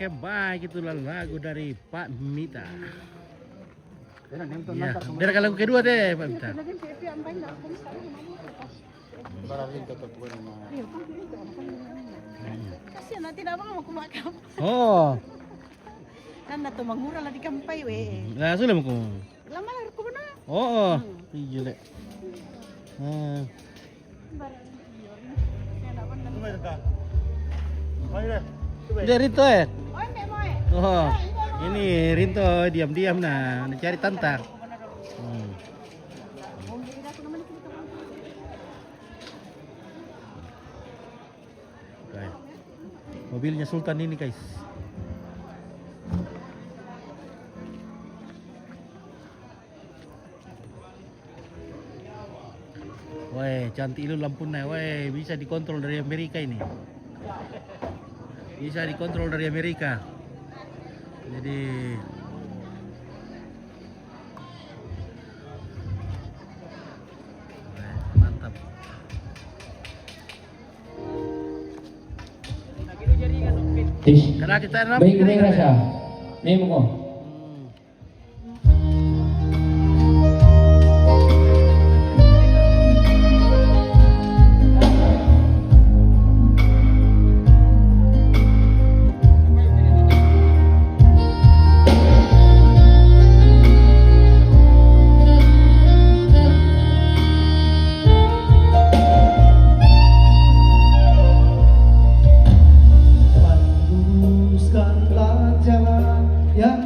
Oke, baik, itulah lagu dari Pak Mita. Ya, biarkan lagu kedua deh Pak Mita. Kasi nanti na ba mo kumakap? Oh, Kan na to mangura lah di kampay we. nah sudah mo ko. Lama lah ko na. Oo. Iya le. Tumay ka. Ay, deh. Udah Rinto eh. Oy, me mo eh. Oh, ini Rinto diam-diam nah, mencari tantang. Oke. Mobilnya Sultan ini guys. Woi, cantik lu lampunya, woi, bisa dikontrol dari Amerika ini. Bisa dikontrol dari Amerika. Jadi mantap. Karena kita Baik rasa. Nemo ko. Luruskanlah jalan yang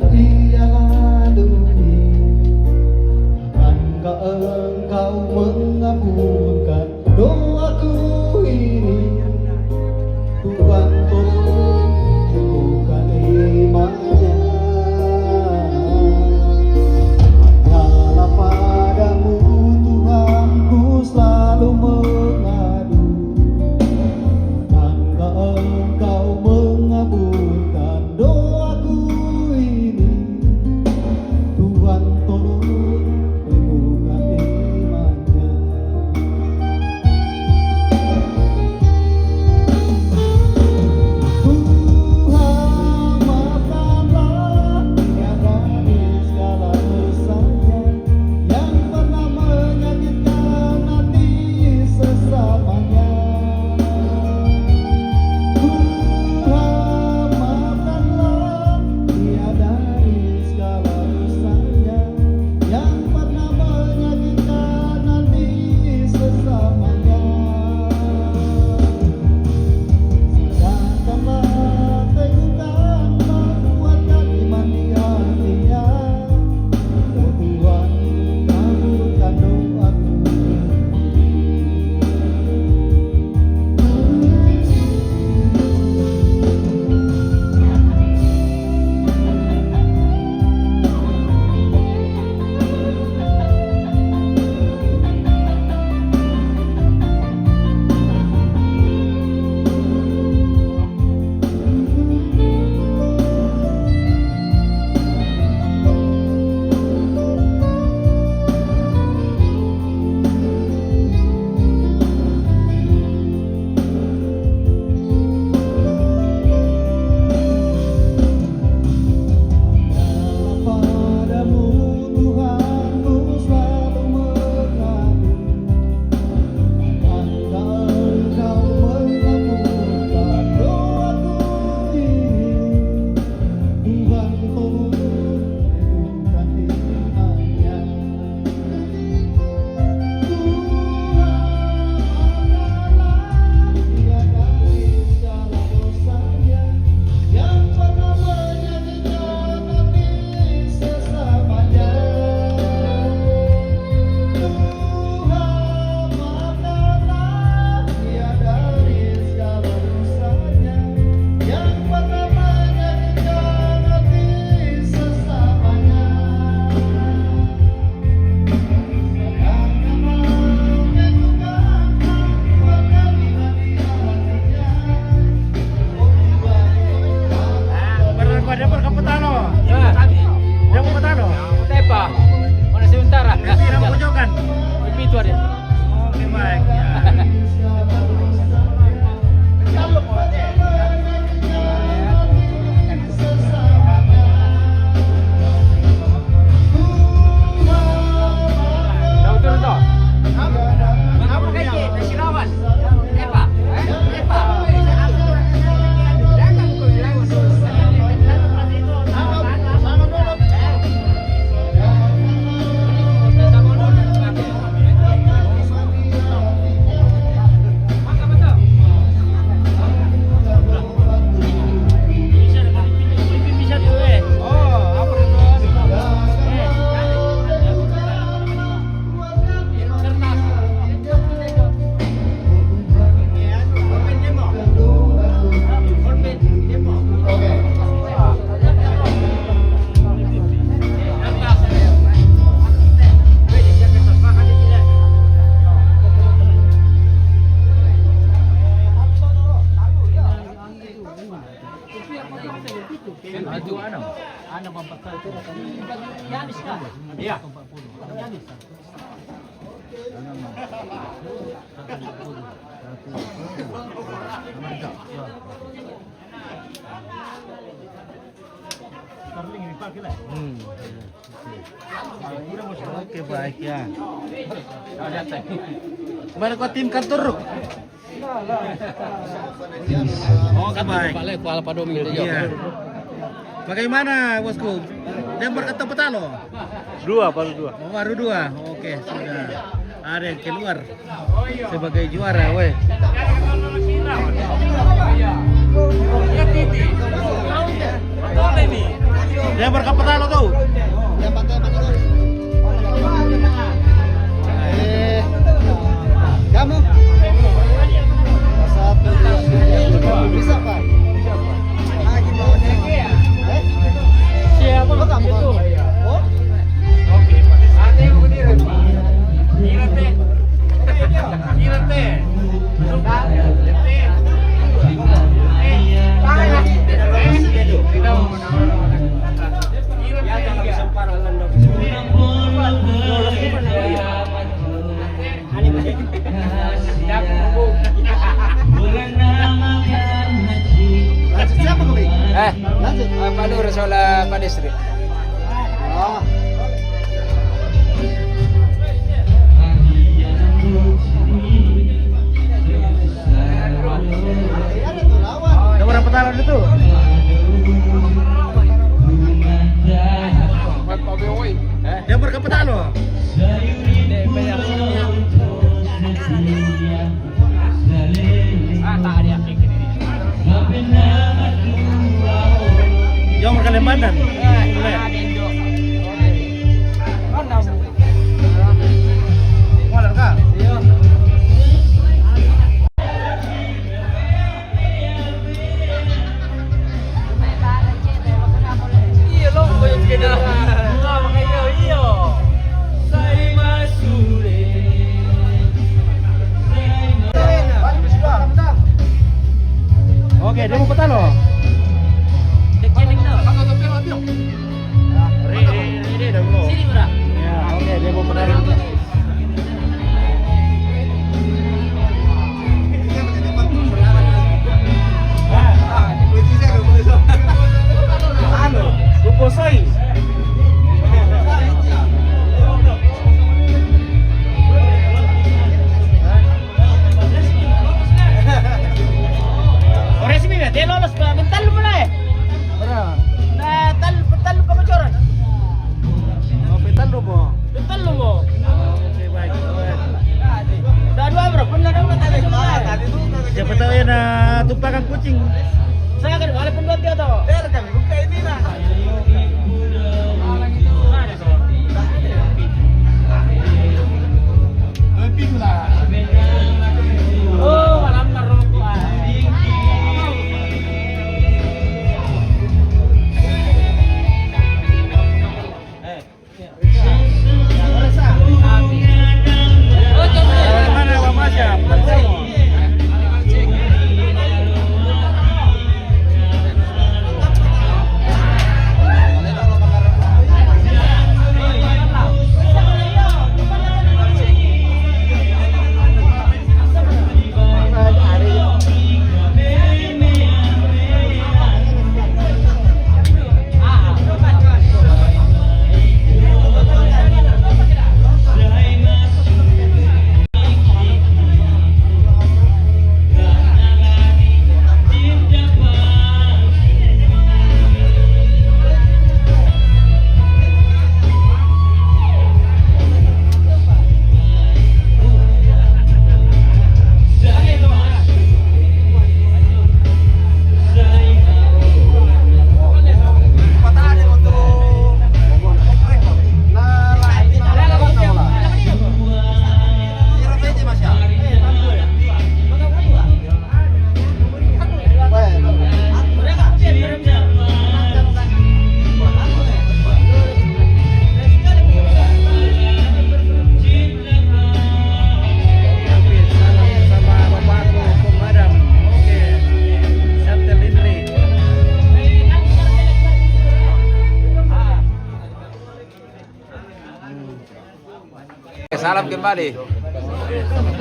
Starling ini pakai lah. Oke, baik ya. Kemarin kau tim kantor. Oh, baik. Kuala Padoming dia. Iya. Bagaimana, bosku? Dia berkata petalo? Baru dua. Oh, baru 2. Oke, sudah. Ada yang keluar sebagai juara, weh. Dia berkata petalo tuh. Kamu? Bisa Pak? Siapa kamu? Oh? Oke, ate yang berdiri. Irate. Irate. Pak Nur soal Pak Distrik. Oh. Ada berapa talan itu? Dia berkata petalo. Yang berkalimantan. Iya loh, banyak sepeda. Makanya iya. Oke, dia mau petalo. Sini murah. Ya, oke, dia mau petalo. Dia lolos ba? Bentar lu mulai. Nah, bentar lu kebocoran. Oh, petalo mo. Bentar lu mo. Oke, baik. Dah 2 bro, benar tadi semua. Siapa tahu ya na tumpakan kucing. Saya kan walaupun buat dia tahu. Kami buka ini lah. Oh, malam merokok. Mana Pak Masya? kembali.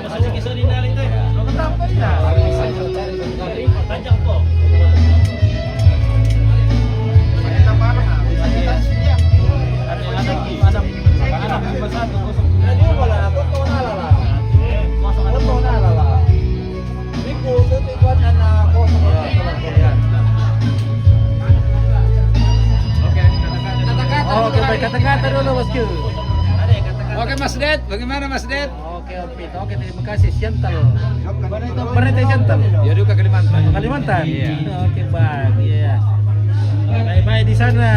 Masih kisah di nali itu. Lo ketemu kan ya? Tanjak po. Oke, baik kata-kata dulu bosku. Oke Mas Det, bagaimana Mas Det? Oke, Opit. Oke, terima kasih. Siantal. Mana itu Siantal? Ya juga Kalimantan. Kalimantan? Iya. Oke, baik. Iya. Baik-baik di sana.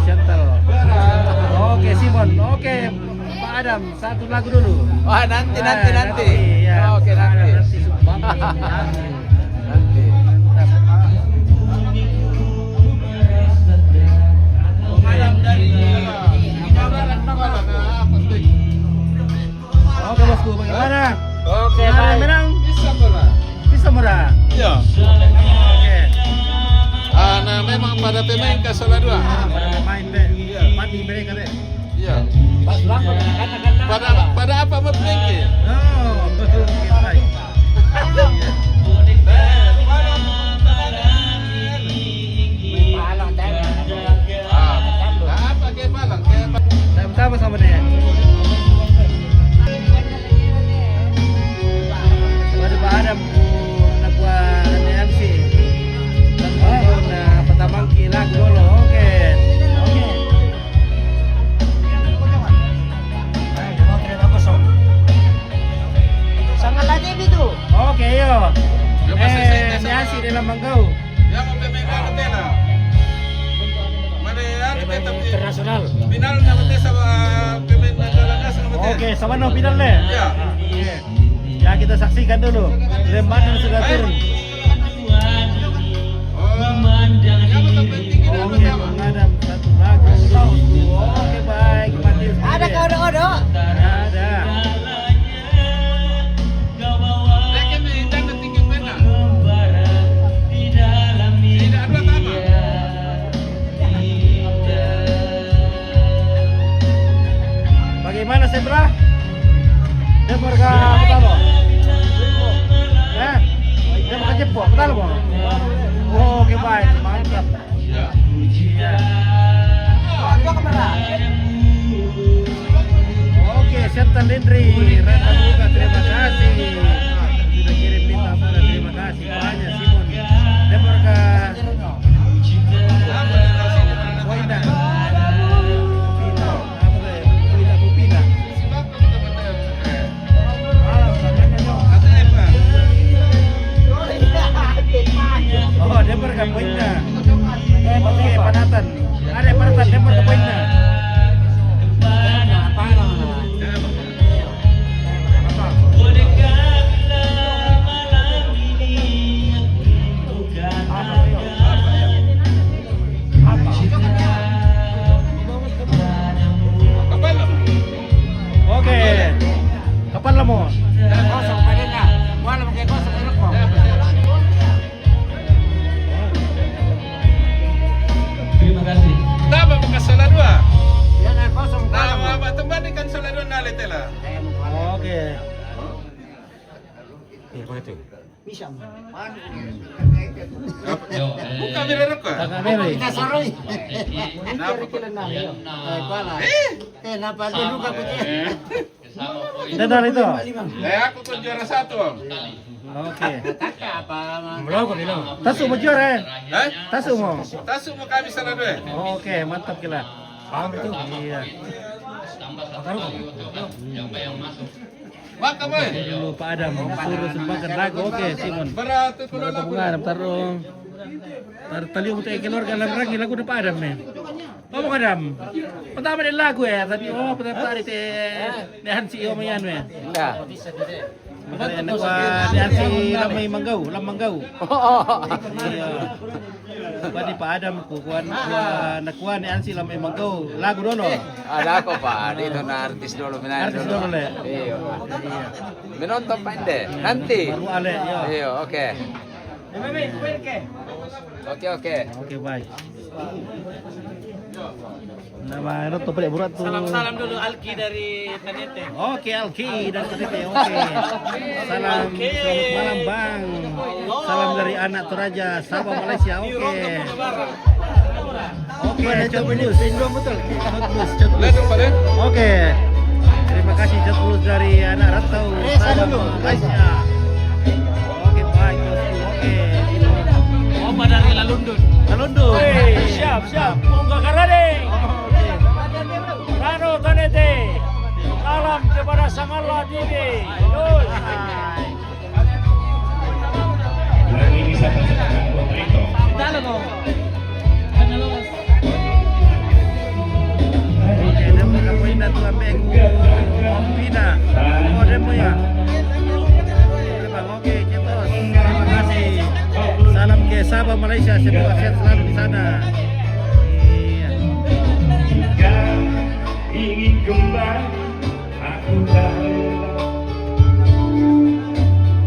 Siantal. Oke, Simon. Oke, Pak Adam. Satu lagu dulu. Wah, nanti. Ya. Oke, Pak Adam, nanti. Nanti sumbang. Nanti. Oke, bosku. Bagaimana? Oke, Mana yang menang? Bisa murah. Ya. Oke. Nah, memang pada pemain ke salah dua. Pada main deh. Mati mereka deh. Iya. Pada apa memiliki? Oh, betul. Oke, baik. Apa ke balang? Saya pertama sama dia. Pada Pak Adam nakuha MC. Dan na patamang kilag dulu. Oke. Sangat lagi itu. Oke, yo. Ya, masih saya MC dalam manggau. Ya mau pemain apa tena? Mana ya? Internasional. Final nama tes sama pemain Nandalangas sama tes. Oke, sama no final deh. Ya. Iya. Ya, kita saksikan dulu. Lembaran sudah turun. Ya betul penting ini Oke, Bang Adam satu lagu. Oke, baik. Mati. Ada kode-kode. Ada. Rekem dan tinggi pena. Tidak ada tama. Bagaimana Sebra? Dia mereka betul loh. Dia mereka jepok betul loh. Oke, baik, mantap. Oke, Sertan Lindri, Rana Buka, terima kasih. Sudah kirim minta ampun, terima kasih banyak Simon. Dia mereka Boina. Bupina. Oh, dia mereka Boina. Oke, Panatan. Ada Panatan, dia mereka Boina. Oke, kapan lah mau? Kosong padanya. Wala pakai kosong enak kok. Terima kasih. Tama maka salah dua. Ya na kosong Nah, kosong. apa tembani kan salah dua nali tela. Oke. Yo, Buka mirror ko. Kakak Mary. Kita sorry. Napa ko? Kenapa dulu ka putih? Sama poin. Dadal itu. Aku tuh juara satu om. Oke. Taka apa? Tasu mau juara eh? Hah? Tasu mau. Tasu mo kami salah dua. Oke, mantap gila. Iya. Tambah satu lagi untuk siapa yang masuk. Maka boy. Dulu Pak Adam suruh sumbangkan lagu. Oke, Simon. Berat itu Kalau lagu. Adam tarung. Tali untuk keluarga lagu lagu na Pak Adam nih. Oh, Bang Adam. Pertama din lagu ya, tadi pertama di Hansi Omayan ya. Enggak. Di Hansi Lamay Manggau, Lamanggau. Iya. Tadi Pak Adam kuan nakuan ni Hansi Lamay Manggau. Lagu dulu. Ada ako pa. Dito na artis dulu. Artis dulu le. Iyo. Menonton pa hindi. Nanti. Baru ale, ya. Iyo, oke. Oke, oke. Oke, baik. Nama ano to pala burat to. Salam dulu Alki dari Tanete. Oke, Alki dan Tanete. Oke. Salam selamat malam Bang. Salam dari anak Toraja, Sabah Malaysia. Oke. Oke, Cotbus. Cotbus. Oke. Terima kasih Cotbus dari anak Rantau Sabah Malaysia. Oke, baik Cotbus. Oke. Opa dari Lalundun. Lalundun. Siap. Bunga Karade. Rano Tanete. Salam kepada Samala Didi. Lagi bisa persilakan buat Rito. Oke, demo kapoin na tu ambil Pina. Oh, demo ya. Oke, Cetos. Terima kasih. Salam ke Sabah Malaysia, semoga sehat selalu di sana. Iya. Jika ingin kembali, aku tak rela.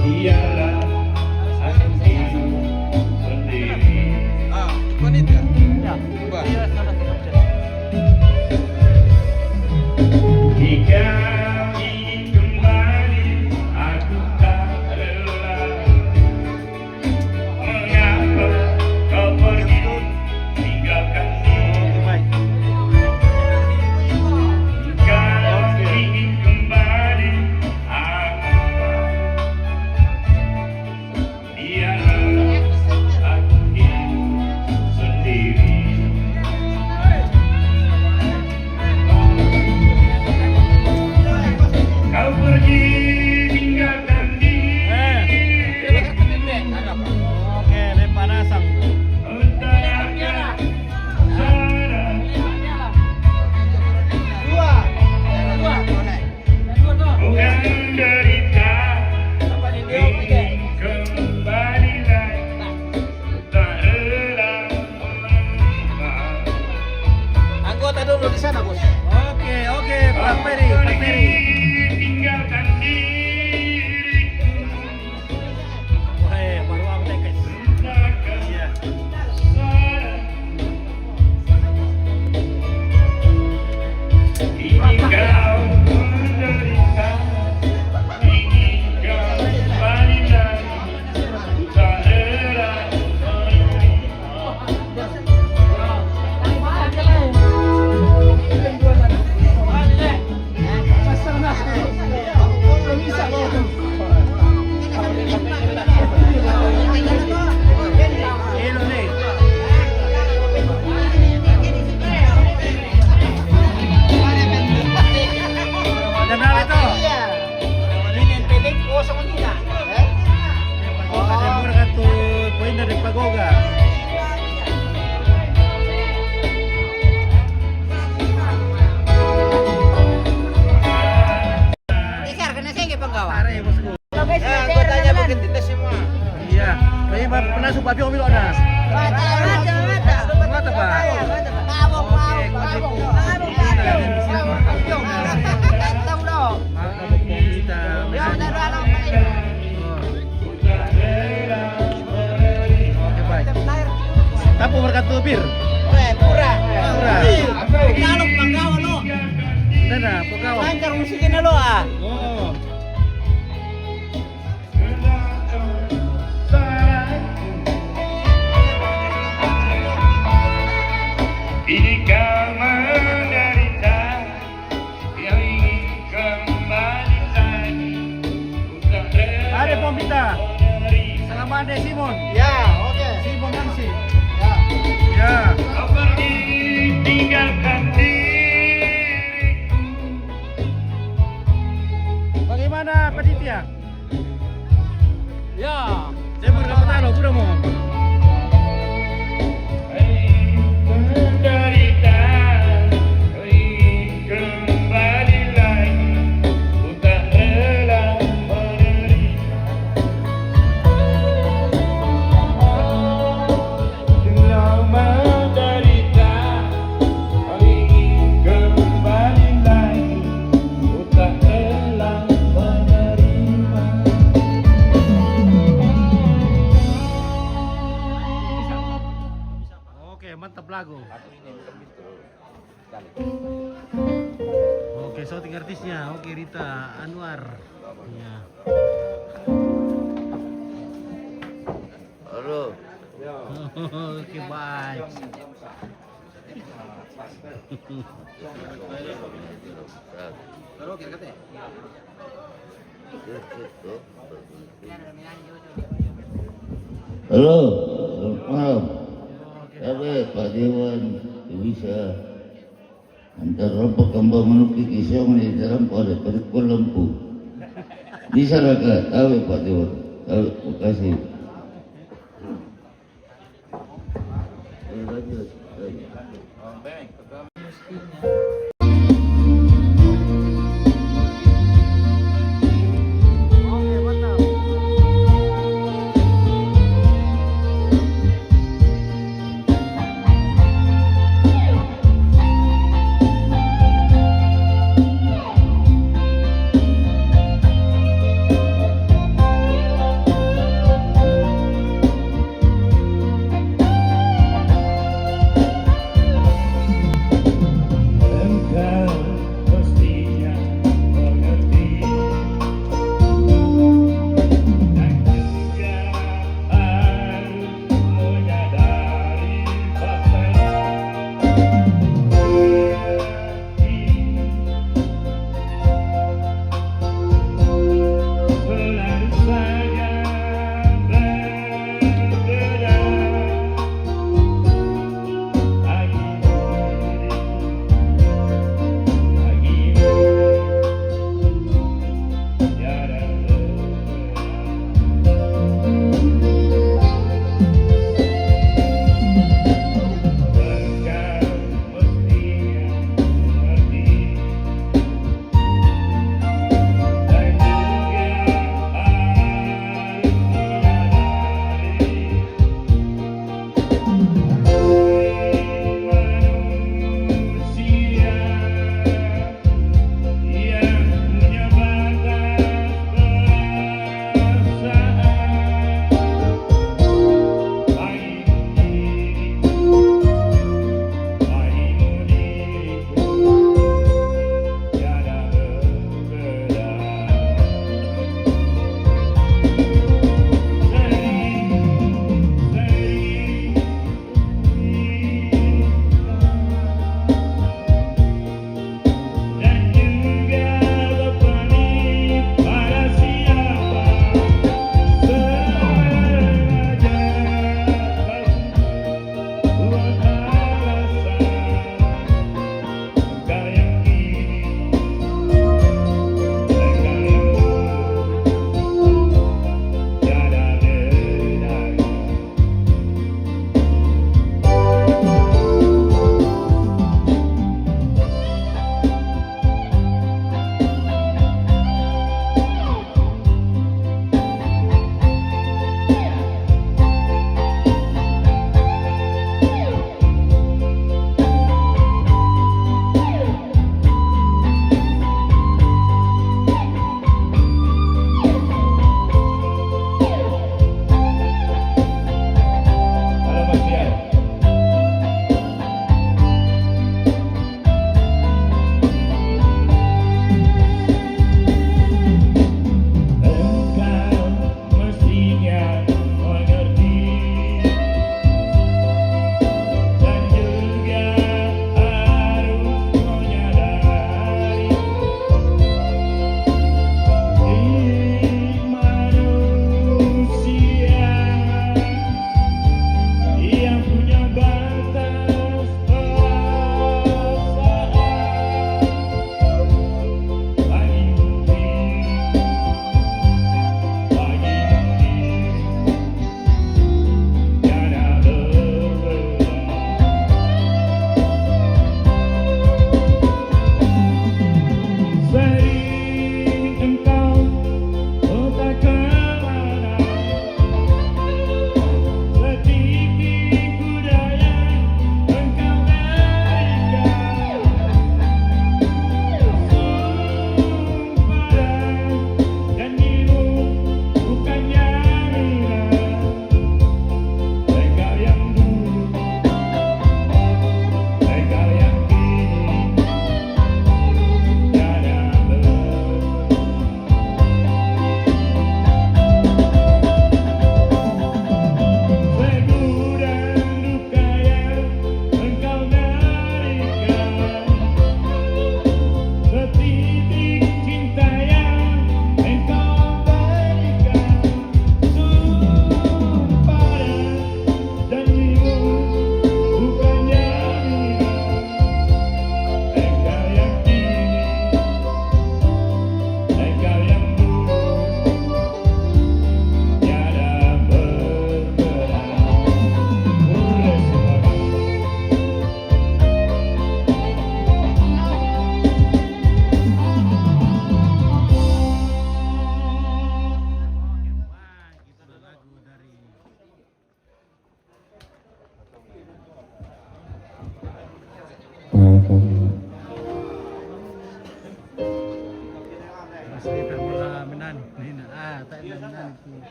Biarlah aku hidup sendiri. Jika ingin kembali, aku tak rela. Mengapa kau pergi tinggalkan diri? Baik. Jika ingin kembali, aku biarlah aku hidup sendiri. Kau pergi tinggalkan diri. Oke, lempar asang. Utarakan saran. Bukan derita, ingin kembali lagi, tak rela menerima. Anggota dulu di sana, Bos. Oke, Pak Peri, Pak Peri. Tinggalkan diri. Wah, baru aku tekes. Iya. Ingin kau menderita, ingin kau kembali lagi, tak rela menerima. Elo nih. Jangan itu. Ada murah tu poin dari Pagoga. Are bosku. Anggotanya begitu semua. Iya. Bayi pernah suka pion bilo na. Mata pa. Oke, kodi po. Oke, baik. Tapo berkat bir. Pura. Pura. Panggawa lo. Nana, pokaw. Lancar musiknya lo ah. Oh. Ini kau menderita, yang ingin kembali lagi, ku tak rela Ada Pompita. menerima. Selamat deh Simon. Ya, oke. Simon Nancy. Ya. Kau pergi tinggalkan diriku. Bagaimana panitia? Ya. Saya berapa tahun sudah mau? Menderita, kau ingin kembali lagi, ku tak rela menerima. mantap lagu. Aku ini bukan itu. Sekali. Oke, shouting artisnya. Oke, Rita Anwar. Ya. Halo. Oke, bye. Taruh kira kata. Halo, selamat malam. Saya Pak Dewan bisa antar rompok kembang menukik isong di dalam pada perikul lampu. Bisa raka, tahu Pak Dewan. Tahu, terima kasih. Lanjut.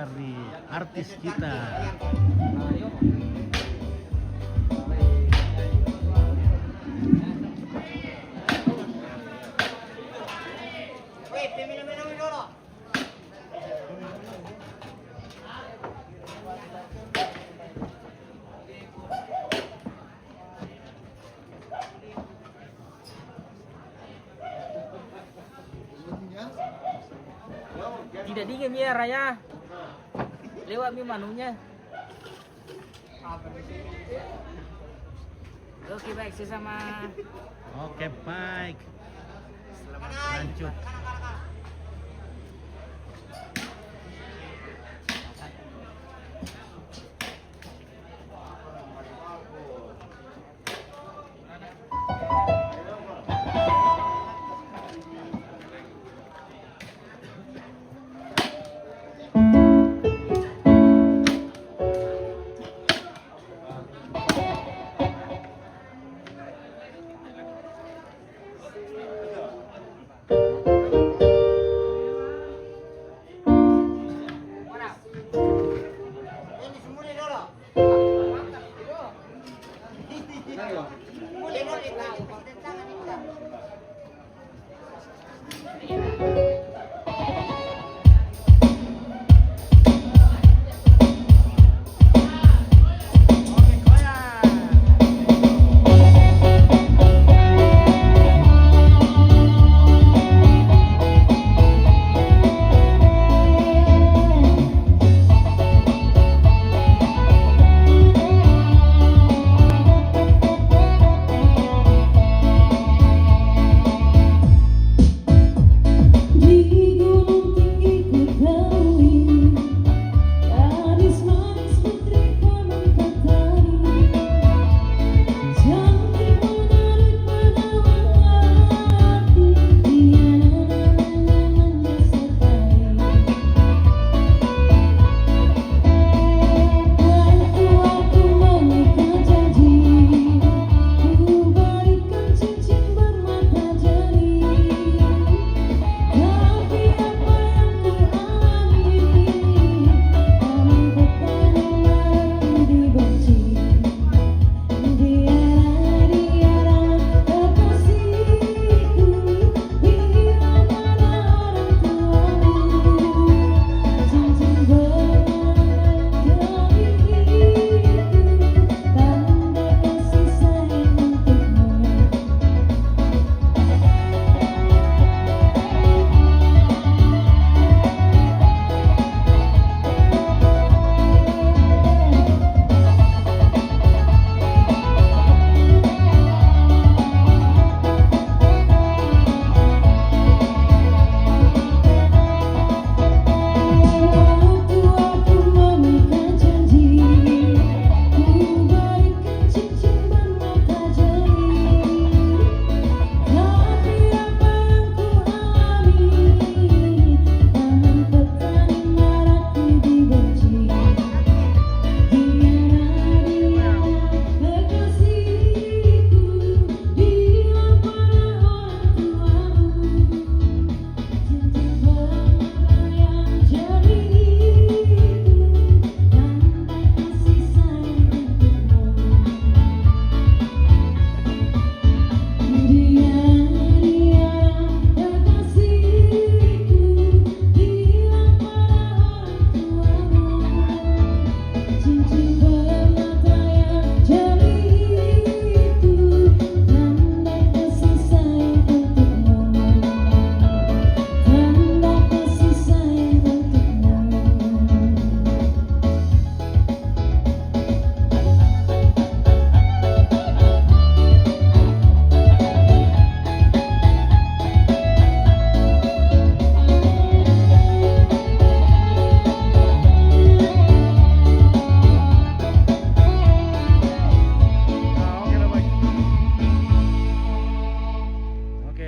Kardi, artis kita. Tidak dingin ya Raya. Lewat mi manunya. Oke baik sesama. Oke baik. Lanjut.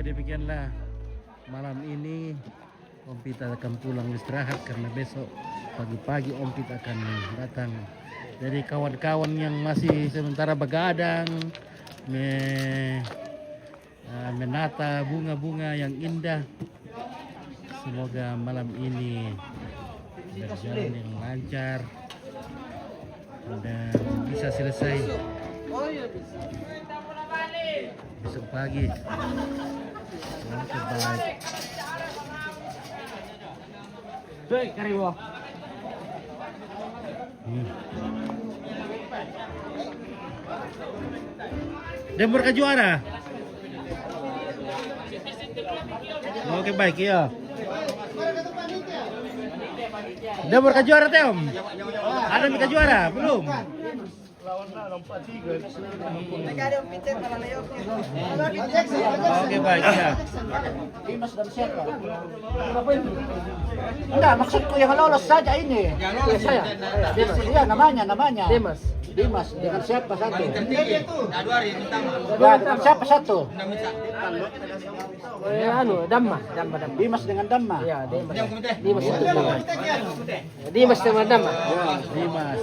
demikianlah malam ini Om Pita akan pulang istirahat karena besok pagi-pagi Om Pita akan datang. Jadi kawan-kawan yang masih sementara begadang menata bunga-bunga yang indah, semoga malam ini berjalan yang lancar dan bisa selesai besok pagi. Oke, baik. Cuy, kariwo. Dembur ke juara. Oke, baik ya. Dembur ke juara, Tem. Ada ke juara belum? Oke, baik ya. Dimas dan siapa? Enggak, maksudku yang lolos saja ini. Saya. Iya, namanya. Dimas dengan siapa satu? Ya, dengan siapa satu? Damma. Dimas dengan Damma. Iya, Dimas itu Damma. Dimas dengan Damma. Dimas.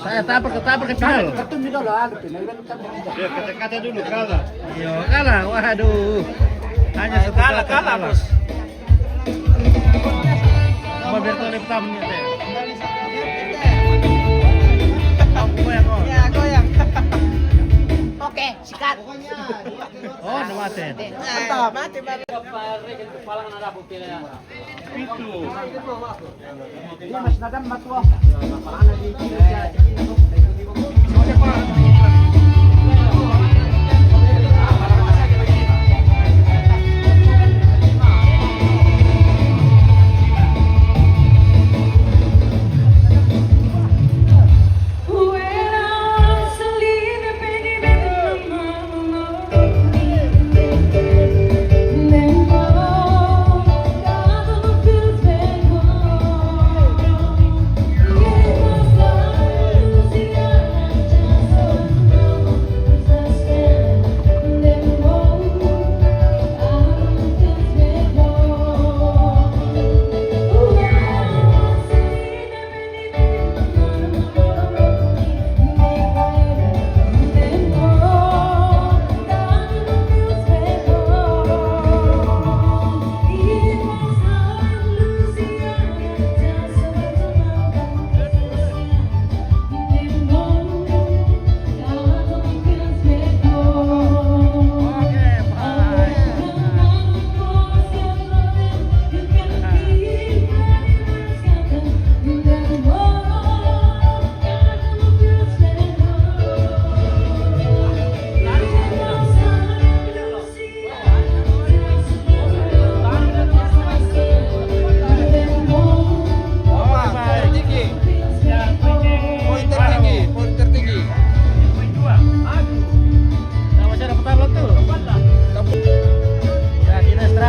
Saya tapar ke final. Ketemu dulu, Kata dulu kalah. Iya, kalah. Waduh. Hanya satu kalah, Bos. Mobil tolip tamunya teh. Goyang. Oke, sikat. Oh, namaten. Mati. Dimas na Damma tuh.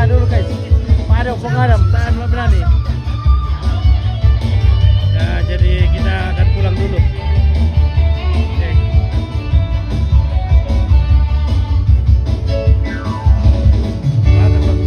Dulu guys, padok pengadam, tahan berani.